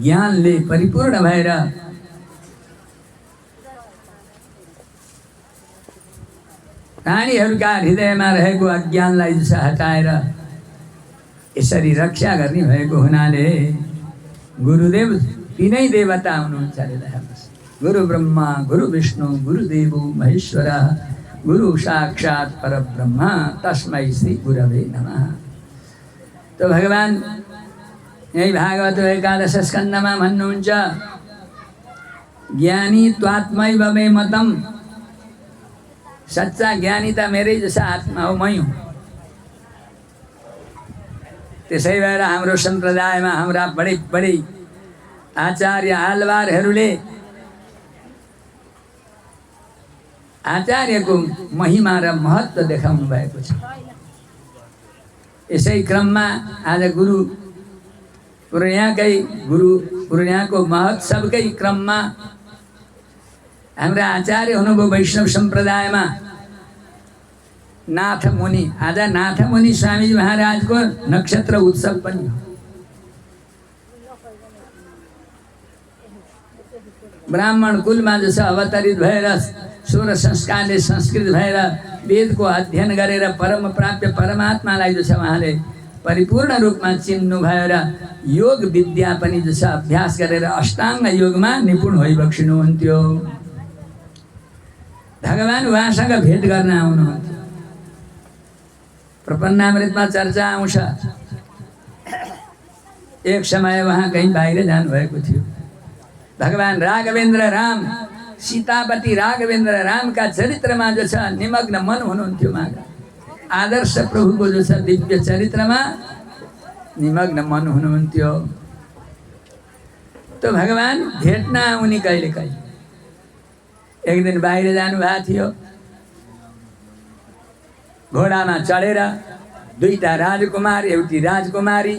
ज्ञानले परिपूर्ण भएर प्राणीहरूका हृदयमा रहेको अज्ञानलाई हटाएर यसरी रक्षा गर्ने भएको हुनाले गुरुदेव तीनै देवता हुनुहुन्छ अरे हेर्नुहोस्। गुरु ब्रह्मा गुरु विष्णु गुरुदेवो महेश्वर गुरु साक्षात् परब्रह्म तस्मै श्री गुरवे नमः। तो भगवान यही भागवत एकादश स्कन्धमा भन्नुहुन्छ ज्ञानी त्वात्मैव मे मतम सच्चा ज्ञानी त मेरै जसा आत्मा हो मै हुँ। त्यसै भएर हाम्रो सम्प्रदायमा हाम्रा बडे बडे आचार्य आलवारहरूले आचार्यको महिमा र महत्त्व देखाउनु भएको छ। यसै क्रममा आज गुरु पूर्णियाको महोत्सवकै क्रममा हाम्रा आचार्य हुनुभयो वैष्णव सम्प्रदायमा नाथमुनि। आज नाथमुनि स्वामीजी महाराजको नक्षत्र उत्सव पनि हो। ब्राह्मण कुलमा जो छ अवतरित भएर 16 संस्कारले संस्कृत भएर वेदको अध्ययन गरेर परम प्राप्य परमात्मालाई जो छ उहाँले परिपूर्ण रूपमा चिन्नु भएर योग विद्या पनि जो छ अभ्यास गरेर अष्टाङ्ग योगमा निपुण भइबक्सिनुहुन्थ्यो। भगवान उहाँसँग भेट गर्न आउनुहुन्थ्यो। प्रपन्नामृतमा चर्चा आउँछ एक समय उहाँ कहीँ बाहिर जानुभएको थियो। भगवान राघवेन्द्र राम सीतापति राघवेन्द्र रामका चरित्रमा जो छ निमग्न मन हुनुहुन्थ्यो। उहाँका आदर्श प्रभुको जो छ दिव्य चरित्रमा निमग्न मन हुनुहुन्थ्यो। तो भगवान भेट्न आउने कहिले कहिले एक दिन बाहिर जानुभएको थियो। घोडामा चढेर दुईटा राजकुमार एउटी राजकुमारी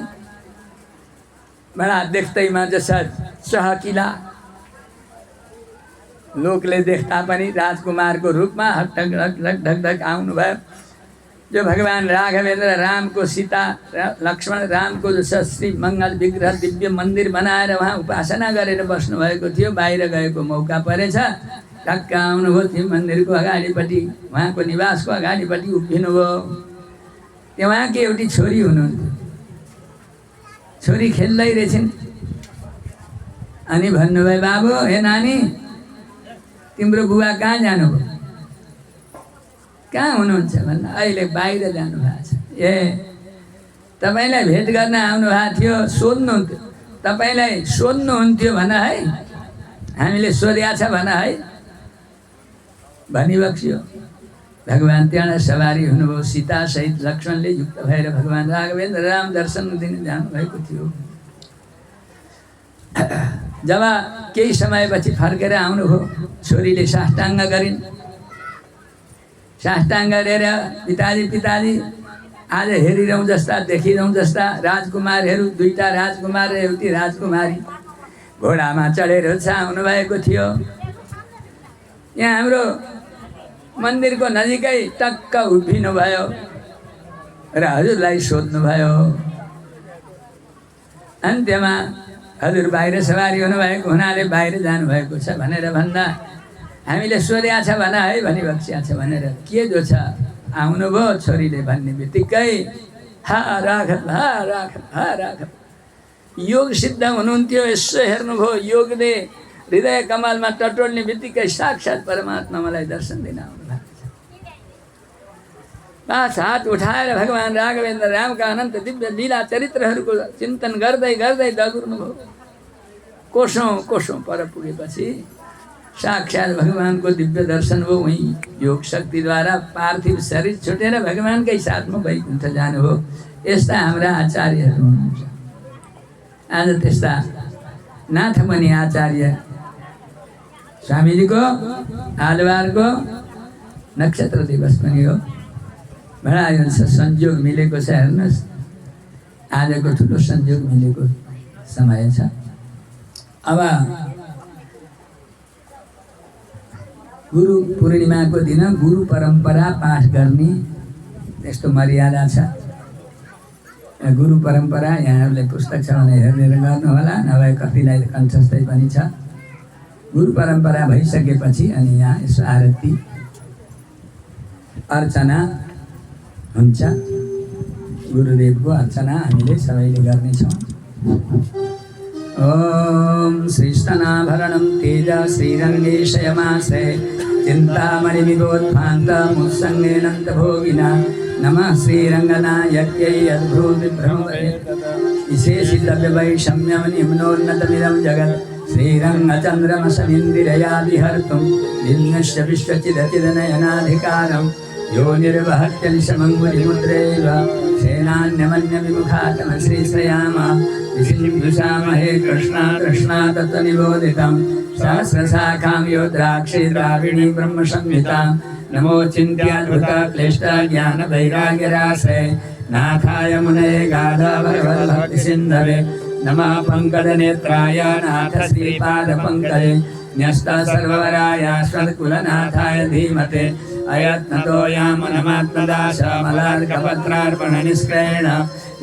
बडा देख्दैमा जसा चहकिला लोकले देख्दा पनि राजकुमारको रूपमा हटक ढक ढक ढक आउनुभयो। जो भगवान राघवेन्द्र रामको सीता लक्ष्मण रामको जो छ श्री मङ्गल विग्रह दिव्य मन्दिर बनाएर उहाँ उपासना गरेर बस्नुभएको थियो। बाहिर गएको मौका परेछ। ढक्क आउनुभयो त्यो मन्दिरको अगाडिपट्टि उहाँको निवासको अगाडिपट्टि उभिनुभयो। त्यो उहाँकी एउटी छोरी हुनुहुन्थ्यो। छोरी खेल्दै रहेछन्। अनि भन्नुभयो बाबु हे नानी तिम्रो बुवा कहाँ जानुभयो? कहाँ हुनुहुन्छ भन्दा अहिले बाहिर जानुभएको छ। ए तपाईँलाई भेट गर्न आउनुभएको थियो सोध्नुहुन्थ्यो। तपाईँलाई सोध्नुहुन्थ्यो भन है, हामीले सोधेका छ भन है भनिबक्स्यो। भगवान त्यहाँ सवारी हुनुभयो। सीता सहित लक्ष्मणले युक्त भएर भगवान राघवेन्द्र राम दर्शन दिन जानुभएको थियो। जब केही समयपछि फर्केर आउनुभयो छोरीले साष्टाङ्ग गरिन्। साष्टाङ्ग गरेर पिताजी आज हेरिरहँ जस्ता देखिरहँ जस्ता राजकुमारहरू दुईटा राजकुमार र एउटी राजकुमारी घोडामा चढेर आउनु भएको थियो। यहाँ हाम्रो मन्दिरको नजिकै टक्क उभिनुभयो र हजुरलाई सोध्नुभयो। अन्त्यमा हजुर बाहिर सवारी हुनुभएको हुनाले बाहिर जानुभएको छ भनेर भन्दा हामीले सोध्या छ भन है भनी बक्स्या छ भनेर के जो छ आउनुभयो छोरीले भन्ने बित्तिकै हा राखत हा राखत हा राखत योग सिद्ध हुनुहुन्थ्यो। यसो हेर्नुभयो योगले हृदय कमलमा टटोल्ने बित्तिकै साक्षात् परमात्मा मलाई दर्शन दिन आउनु भएको छ। पाँच हात उठाएर भगवान् राघवेन्द्र रामका अनन्त दिव्य लीला चरित्रहरूको चिन्तन गर्दै गर्दै दगुर्नुभयो। कोसौँ कोसौँ पर पुगेपछि साक्षात् भगवानको दिव्य दर्शन हो। वहीँ योग शक्तिद्वारा पार्थिव शरीर छुटेर भगवानकै साथमा वैकुण्ठ जानुभयो। यस्ता हाम्रा आचार्यहरू हुनुहुन्छ। आज त्यस्ता नाथमुनि आचार्य स्वामीजीको आलवारको नक्षत्र दिवस पनि हो। बडा यो संयोग मिलेको छ। हेर्नुहोस् आजको ठुलो संयोग मिलेको समय छ। अब गुरु पूर्णिमाको दिन गुरु परम्परा पाठ गर्ने त्यस्तो मर्यादा छ। गुरु परम्परा यहाँहरूले पुस्तक छ भने हेरेर गर्नुहोला, नभए कतिलाई कण्ठस्थै पनि छ। गुरु परम्परा भइसकेपछि अनि यहाँ यसो आरती अर्चना हुन्छ। गुरुदेवको अर्चना हामीले सबैले गर्नेछौँ। ओम श्रीस्तनाभरणं तेज श्रीरङ्गेशयमासे चिन्तामणिविबोध्वान्तमुत्सङ्गेनन्तभोगिना नमः श्रीरङ्गनायक्यै अद्भुतविभ्रमवे विशेषितव्यवैषम्यमनिम्नोन्नतमिदं जगत् श्रीरङ्गचन्द्रमसमिन्दिरयादिहर्तुं भिन्नस्य विश्वचिदचिदनयनाधिकारं यो निर्वहत्यनिशमङ्गुलिमुद्रैव सेनान्यमन्यविमुखात्म श्रीश्रयाम विशिन्दुषामहे कृष्णा कृष्णा तत्त्वनिबोधितं सहस्रशाखां यो द्राक्षे द्राविणी ब्रह्मसंहितां नमो चिन्त्याद्भुता क्लिष्टा ज्ञानवैराग्यरासे नाथाय मुनये गाधाभरवरभक्तिसिन्धवे नमः पङ्कजनेत्राय नाथ श्रीपादपङ्कजे न्यस्त सर्ववराय स्वकुलनाथाय धीमते अयत्नतो यामनमात्मदाशमलार्कपत्रार्पणनिष्क्रेण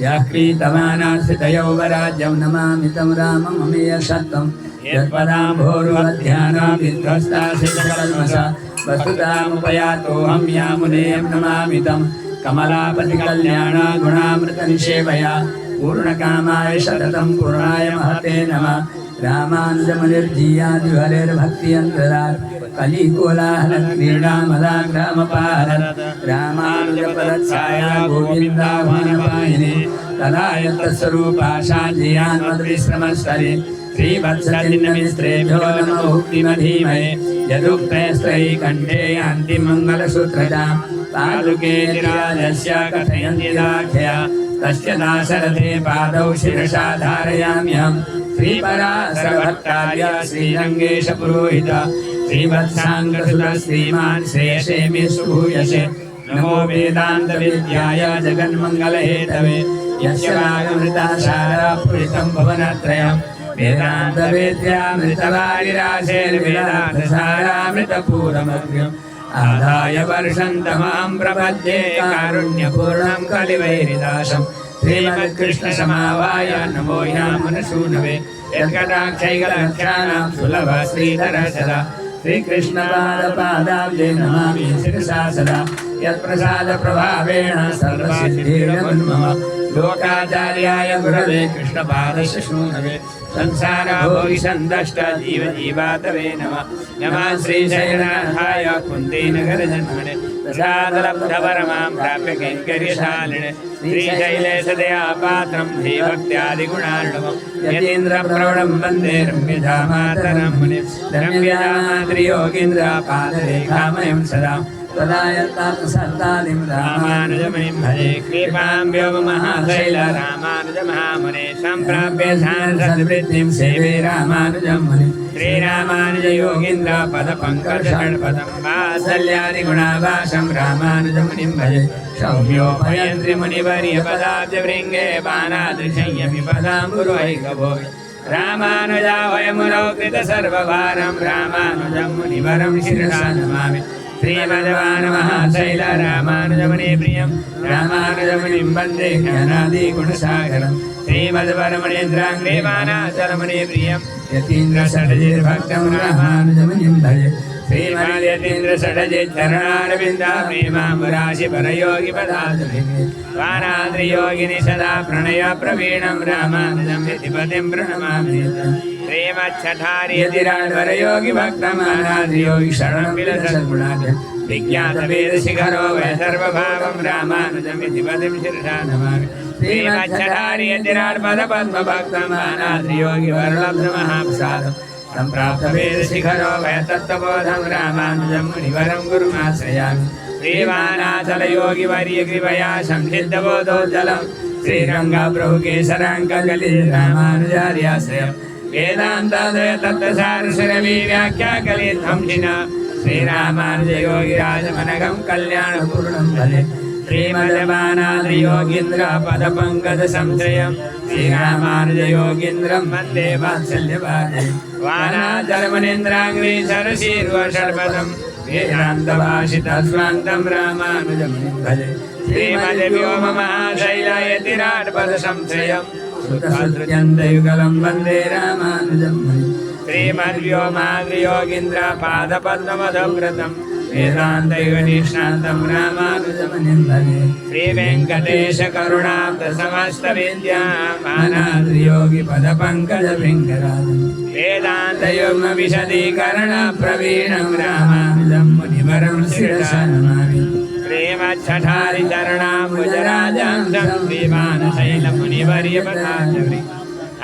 यः क्रीतमानाश्रितयौवराज्यं नमामि तं रामं ममेयशत्वं यत्पदाम्भोरुहध्यानाभिध्वस्ताशिखकल्मषा वस्तुतामुपयातोऽहं यामुनेयं नमामि तं कमलापतिकल्याणगुणामृतनिषेवया पूर्णकामाय सततं पूर्णाय महते नमः रामानुजमुनिर्जीयादिहरेर्भक्तियन्त्ररात् कलिकोलाहलक्रीडामदाग्रामपारत् रामानुजपदच्छाया गोविन्दाह्वानपायिने तदायत्तस्वरूपा शान्तियान्मद्विश्रमस्तरे श्रीवत्सचिन्नमिस्त्रेभ्यो नमो भुक्तिमधीमहे यदुक्तैस्त्रयी कण्ठे यान्ति मङ्गलसूत्रतां पादुके निराजस्य कथयन्त्यदाख्या तस्य दाशरथे पादौ शिरसा धारयाम्यहं श्रीपराशरभट्टार्य श्रीरङ्गेशपुरोहित श्रीवत्साङ्गसुत श्रीमान् श्रेयसेमि सुभूयसे नमो वेदान्तविद्याय जगन्मङ्गलहेतवे यस्य वागमृतासारा पूरितं भुवनत्रयं वेदान्तवेद्यामृतवारिराशेर्वेदान्तसारामृतपूरमग्र्यम् आदाय वर्षन्तमां प्रपद्ये कारुण्यपूर्णं कलिवैरिदासं श्रीमत्कृष्णसमावाय नमो यामुनसूनवे यत्कटाक्षैकलक्षाणां सुलभ श्रीधर सदा श्रीकृष्णपादपादाब्जे नमामि शिरसा सदा यत्प्रसादप्रभावेण सर्वसिद्धिर्मम लोकाचार्याय गुरवे कृष्णपादस्य शूनवे संसारभोगिसन्दष्ट जीवजीवातवे नमः नमः श्रीशैलनाथाय कुन्तीनगरजन्मने प्रसादलब्धपरमां प्राप्य कैङ्कर्यशालिने श्रीशैलेशदया पात्रं धीभक्त्यादिगुणार्णवं यतीन्द्रप्रवणं वन्दे रम्यजामातरं मुनिं रम्यजामात्रियोगीन्द्रपादरेखामयं सदा तदायत्तात्मसत्तादिं रामानुजमुनिं भजे कृपां व्योममहाशैल रामानुजमहामुने सम्प्राप्य ध्यानसद्वृत्तिं सेवे रामानुजं मुनिं श्रीरामानुजयोगीन्द्र पदपङ्कजषड्पदं वात्सल्यादिगुणाभासं रामानुजमुनिं भजे सौम्योपयन्त्रिमुनिवर्यपदाब्जभृङ्गे बाणादृशय्यपि पदाम्बुरोहिकभोगे रामानुजावयमुनौ कृतसर्वभारं रामानुजं मुनिवरं शिरसा नमामि श्रीमद्वानमहाशैल रामानुजमुनि प्रियं रामानुजमुनिं वन्दे ज्ञानादिगुणसागरं श्रीमद्वरमणीन्द्राङ्गेवानाचलमुनि प्रियं यतीन्द्रषड्जिर्भक्तं रामानुजमुनिं भजे श्रीमद्यतीन्द्र षडजिच्चरणारविन्दा प्रेमाम्बराशि परयोगि पदाधुरे वानाद्रियोगिनि सदा प्रणय प्रवीणं रामानुजं यतिपतिं प्रणमामि श्रीमच्छठार्यतिराड्वरयोगि भक्तमानाद्रियोगि शरणं विलसद्गुणात् विज्ञातवेदशिखरो वै सर्वभावं रामानुजं यतिपतिं शिरसा नमामि श्रीमच्छठार्यतिराड्पदपद्मभक्तमानाद्रियोगि वरलब्धमहाप्रसादं सम्प्राप्तवेदशिखरो वै तत्त्वबोधं रामानुजं मुनिवरं गुरुमाश्रयामि श्रीवानाचलयोगि वर्यकृपया संसिद्धबोधोज्जलं श्रीरङ्गप्रभुकेशराङ्ककलि रामानुजार्याश्रयं वेदान्तादय तत्त्वसारस्वरवी व्याख्याकलिध्वंसिना श्रीरामानुजयोगिराजमनघं कल्याणपूर्णं भजे श्रीमद्वानाद्रियोगीन्द्र पदपङ्कजसंश्रयं श्रीरामानुजयोगीन्द्रं वन्दे वात्सल्यभाजं वानाचलमुनीन्द्राङ्घ्रि सरसीर्वषड्पदं वेदान्तभाषितस्वान्तं रामानुजं भजे श्रीमद्व्योममहाशैलयतिराट्पदसंश्रयं सुतसुत्यन्तयुगलं वन्दे रामानुजं श्रीमद्व्योमाद्रियोगीन्द्र पादपद्ममधव्रतं वेदान्तयुगनिष्णान्तं रामानुजमुनिं भजे श्रीवेङ्कटेश करुणाब्धसमस्तविद्यामानाद्रियोगि पदपङ्कजभृङ्गराजं वेदान्तयुग्मविशदीकरणप्रवीणं रामानुजं मुनिवरं शिरसा नमामि श्रीमच्छठारिचरणाम्बुजराजांसं श्रीमानशैलमुनिवर्यपदाचरि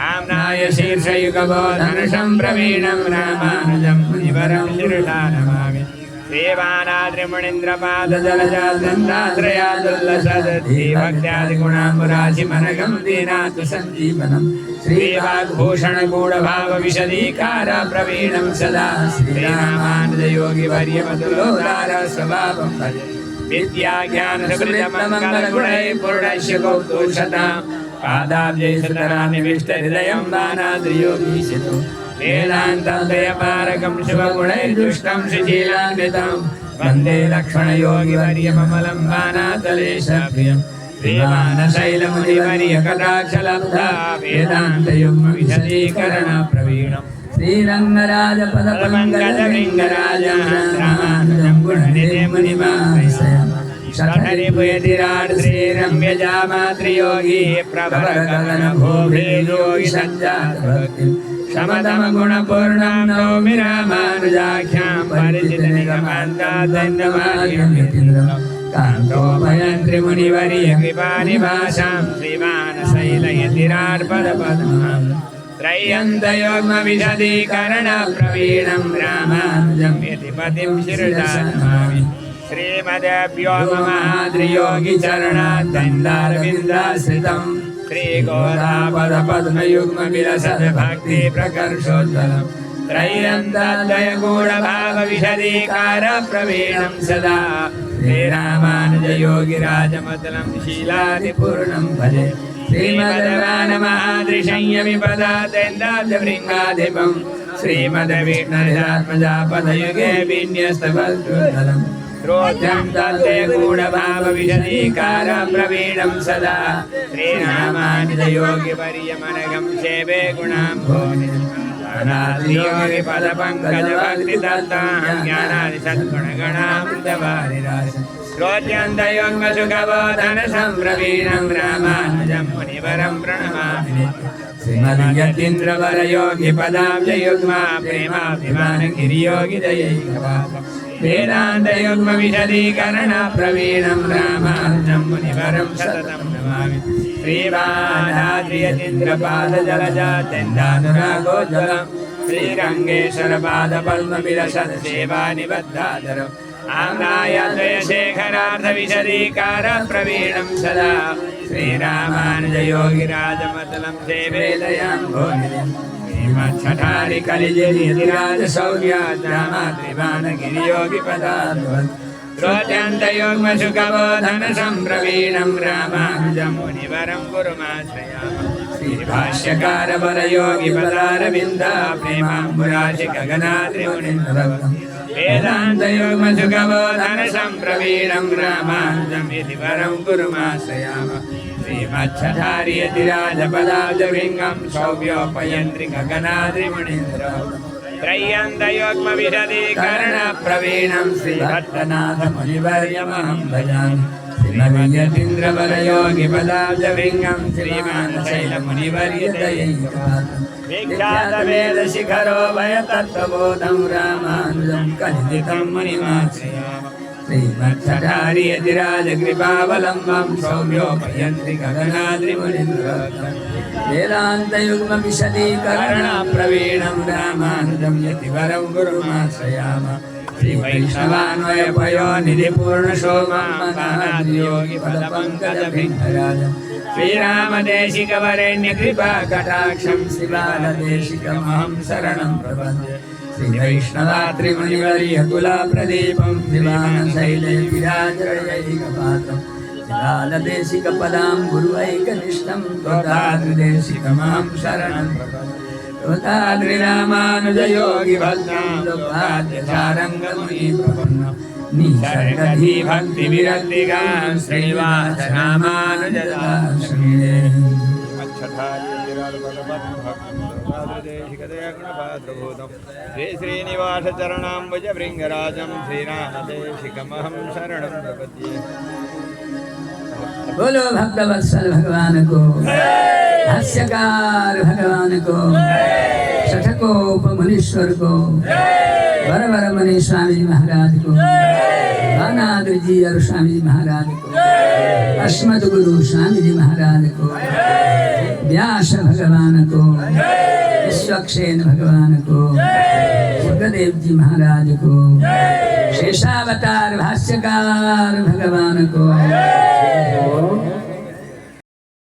आम्नाय शीर्षयुगबोधनशं प्रवीणं रामानुजं मुनिवरं शिरसा नमामि श्रीवानाद्रिमुनीन्द्रपादजलजादन्दाश्रयादुल्लसद्भक्त्यादिगुणाम्बुराशिमनघं दीनातु सञ्जीवनं श्रीवाग्भूषणगूढभावविशदीकार प्रवीणं सदा श्रीरामानुजयोगिवर्यमतुलोदार स्वभावं भजे विद्याज्ञानसुकृतमङ्गलगुणैः कौतुषतां पादाब्जैस्तरानिविष्टहृदयं वानाद्रियोगीशितो वेदान्तद्वयपारकं शुभगुणैर्दुष्टं सुशीलान्वितं वन्दे लक्ष्मणयोगिवर्यममलं वानातलेशप्रियं श्रीमानशैलमुनिवर्यकटाक्षलब्धा वेदान्तयुग्मविशदीकरणप्रवीणं श्रीरङ्गराजपदपङ्कजभृङ्गराजं रामानुजं गुणनिधिमुनिमाश्रयामि षठरिपुयतिराट् श्रीरम्यजामात्रियोगी प्रभरगगनभूभिर्योगि सज्जातभक्तिं शमदमगुणपूर्णं नौमि रामानुजाख्यां परिचितनिगमान्तादण्डमार्यं यतीन्द्रं कान्तोपयन्त्रिमुनिवर्यकृपानिभासां श्रीमानशैलयतिराट्पदपद्मं त्रय्यन्तयोग्मविशदीकरणप्रवीणं रामानुजं यतिपतिं शिरसा नमामि श्रीमद्व्योममहाद्रियोगिचरणाद्दण्डारविन्दाश्रितं श्रीगोदापदपद्मयुग्मविलसद्भक्तिप्रकर्षोज्ज्वलं त्रय्यन्तद्वयगूढभावविशदीकारप्रवीणं सदा श्रीरामानुजयोगिराजमतलं शीलादिपूर्णं भजे श्रीमद्वानमहाद्रिशंयमिपदादेन्दाद्यभृङ्गाधिपं श्रीमद्विष्णुरात्मजापदयुगे विन्यस्तवल्तुदलम् श्रोत्रं तद्वयगूढभावविशदीकारप्रवीणं सदा श्रीरामानुजयोगिवर्यमनघं सेवे गुणाम्भोनिधि अनाद्रियोगिपदपङ्कजभक्तिदत्तां ज्ञानादिसद्गुणगणामृतवारिराजं श्रोत्यन्तयोग्मसुखबोधनसंप्रवीणं रामानुजं मुनिवरं प्रणमामि श्रीमद्यतीन्द्रवरयोगिपदाब्जयुग्मा प्रेमाभिमानगिरियोगिदयैकपादं वेदान्तयुग्मविशदीकरणप्रवीणं रामानुजं मुनिवरं सततं नमामि श्रीवानाद्रियतीन्द्रपादजलजात्यन्तानुरागोज्ज्वलं श्रीरङ्गेश्वरपादपद्मविलसत्सेवानिबद्धादरम् आम्नायद्वयशेखरार्थविशदीकारप्रवीणं सदा श्रीरामानुजयोगिराजमतलं सेवेदयां भोनिधिं श्रीमच्छठारिकलिजनिधिराजसौर्याद्रामात्रिवानगिरियोगिपदाद्वत् श्रोत्यन्तयोग्मसुखबोधनसंप्रवीणं रामानुजं मुनिवरं गुरुमाश्रयामः श्रीभाष्यकारवरयोगिपदारविन्दा प्रेमाम्बुराशिगगनाद्रिमुनिन्द्रभक्तं वेदान्तयोग्मसुखबोधनसंप्रवीणं रामानुजं यतिवरं गुरुमाश्रयामः श्रीमच्छठार्यतिराजपदाब्जभृङ्गं सौम्योपयन्त्रिगगनाद्रिमुनीन्द्रभक्तं त्रय्यन्तयोग्मविशदीकरणप्रवीणं श्रीभट्टनाथमुनिवर्यमहं भजामि श्रीमदीयतीन्द्रवरयोगिपदाब्जभृङ्गं श्रीमान् शैलमुनिवर्यदयैकपात्रम् विख्यातवेदशिखरो भयतत्त्वबोधं रामानुजं कलिदितं मुनिमाश्रयामः श्रीमच्छटार्यतिराजकृपावलम्बं सौम्योपयन्त्रिगगनाद्रिमुनीन्द्रवत्तं वेदान्तयुग्मविशदीकरणप्रवीणं रामानुजं यतिवरं गुरुमाश्रयामः श्रीवैष्णवान्वयपयो निधिपूर्णशोभामानाद्रियोगिपदपङ्कजभिन्नराजम् श्रीरामदेशिकवरेण्यकृपाकटाक्षं श्रीबालदेशिकमहं शरणं प्रपद्ये श्रीवैष्णवात्रिमुनिवर्यकुलाप्रदीपं श्रीवानशैले विराजयैकपात्रं श्रीबालदेशिकपदां गुरुवैकनिष्ठं त्वदाद्रिदेशिकमहं शरणं प्रपद्ये त्वदाद्रिरामानुजयोगिभद्रां लोकाद्यसारङ्गमुनिप्रपन्नं निसर्गधीभक्तिविरक्तिगां श्रीनिवासरामानुजदासने श्री श्रीनिवासचरणाम्बुजभृङ्गराजं श्रीरामदेशिकमहं शरणं प्रपद्ये। बोलो भक्तवत्सल भगवान को, हास्यकार भगवान को, शठकोपमुनीश्वर को, वर मुनि स्वामी जी महाराज को, बानाद्रि जी और स्वामी जी महाराज को, अस्मद गुरु स्वामी जी महाराज को, व्यास भगवान को, विश्वक्सेन भगवान को, सुखदेव जी महाराज को, शेषावतार भाष्यकार भगवान को,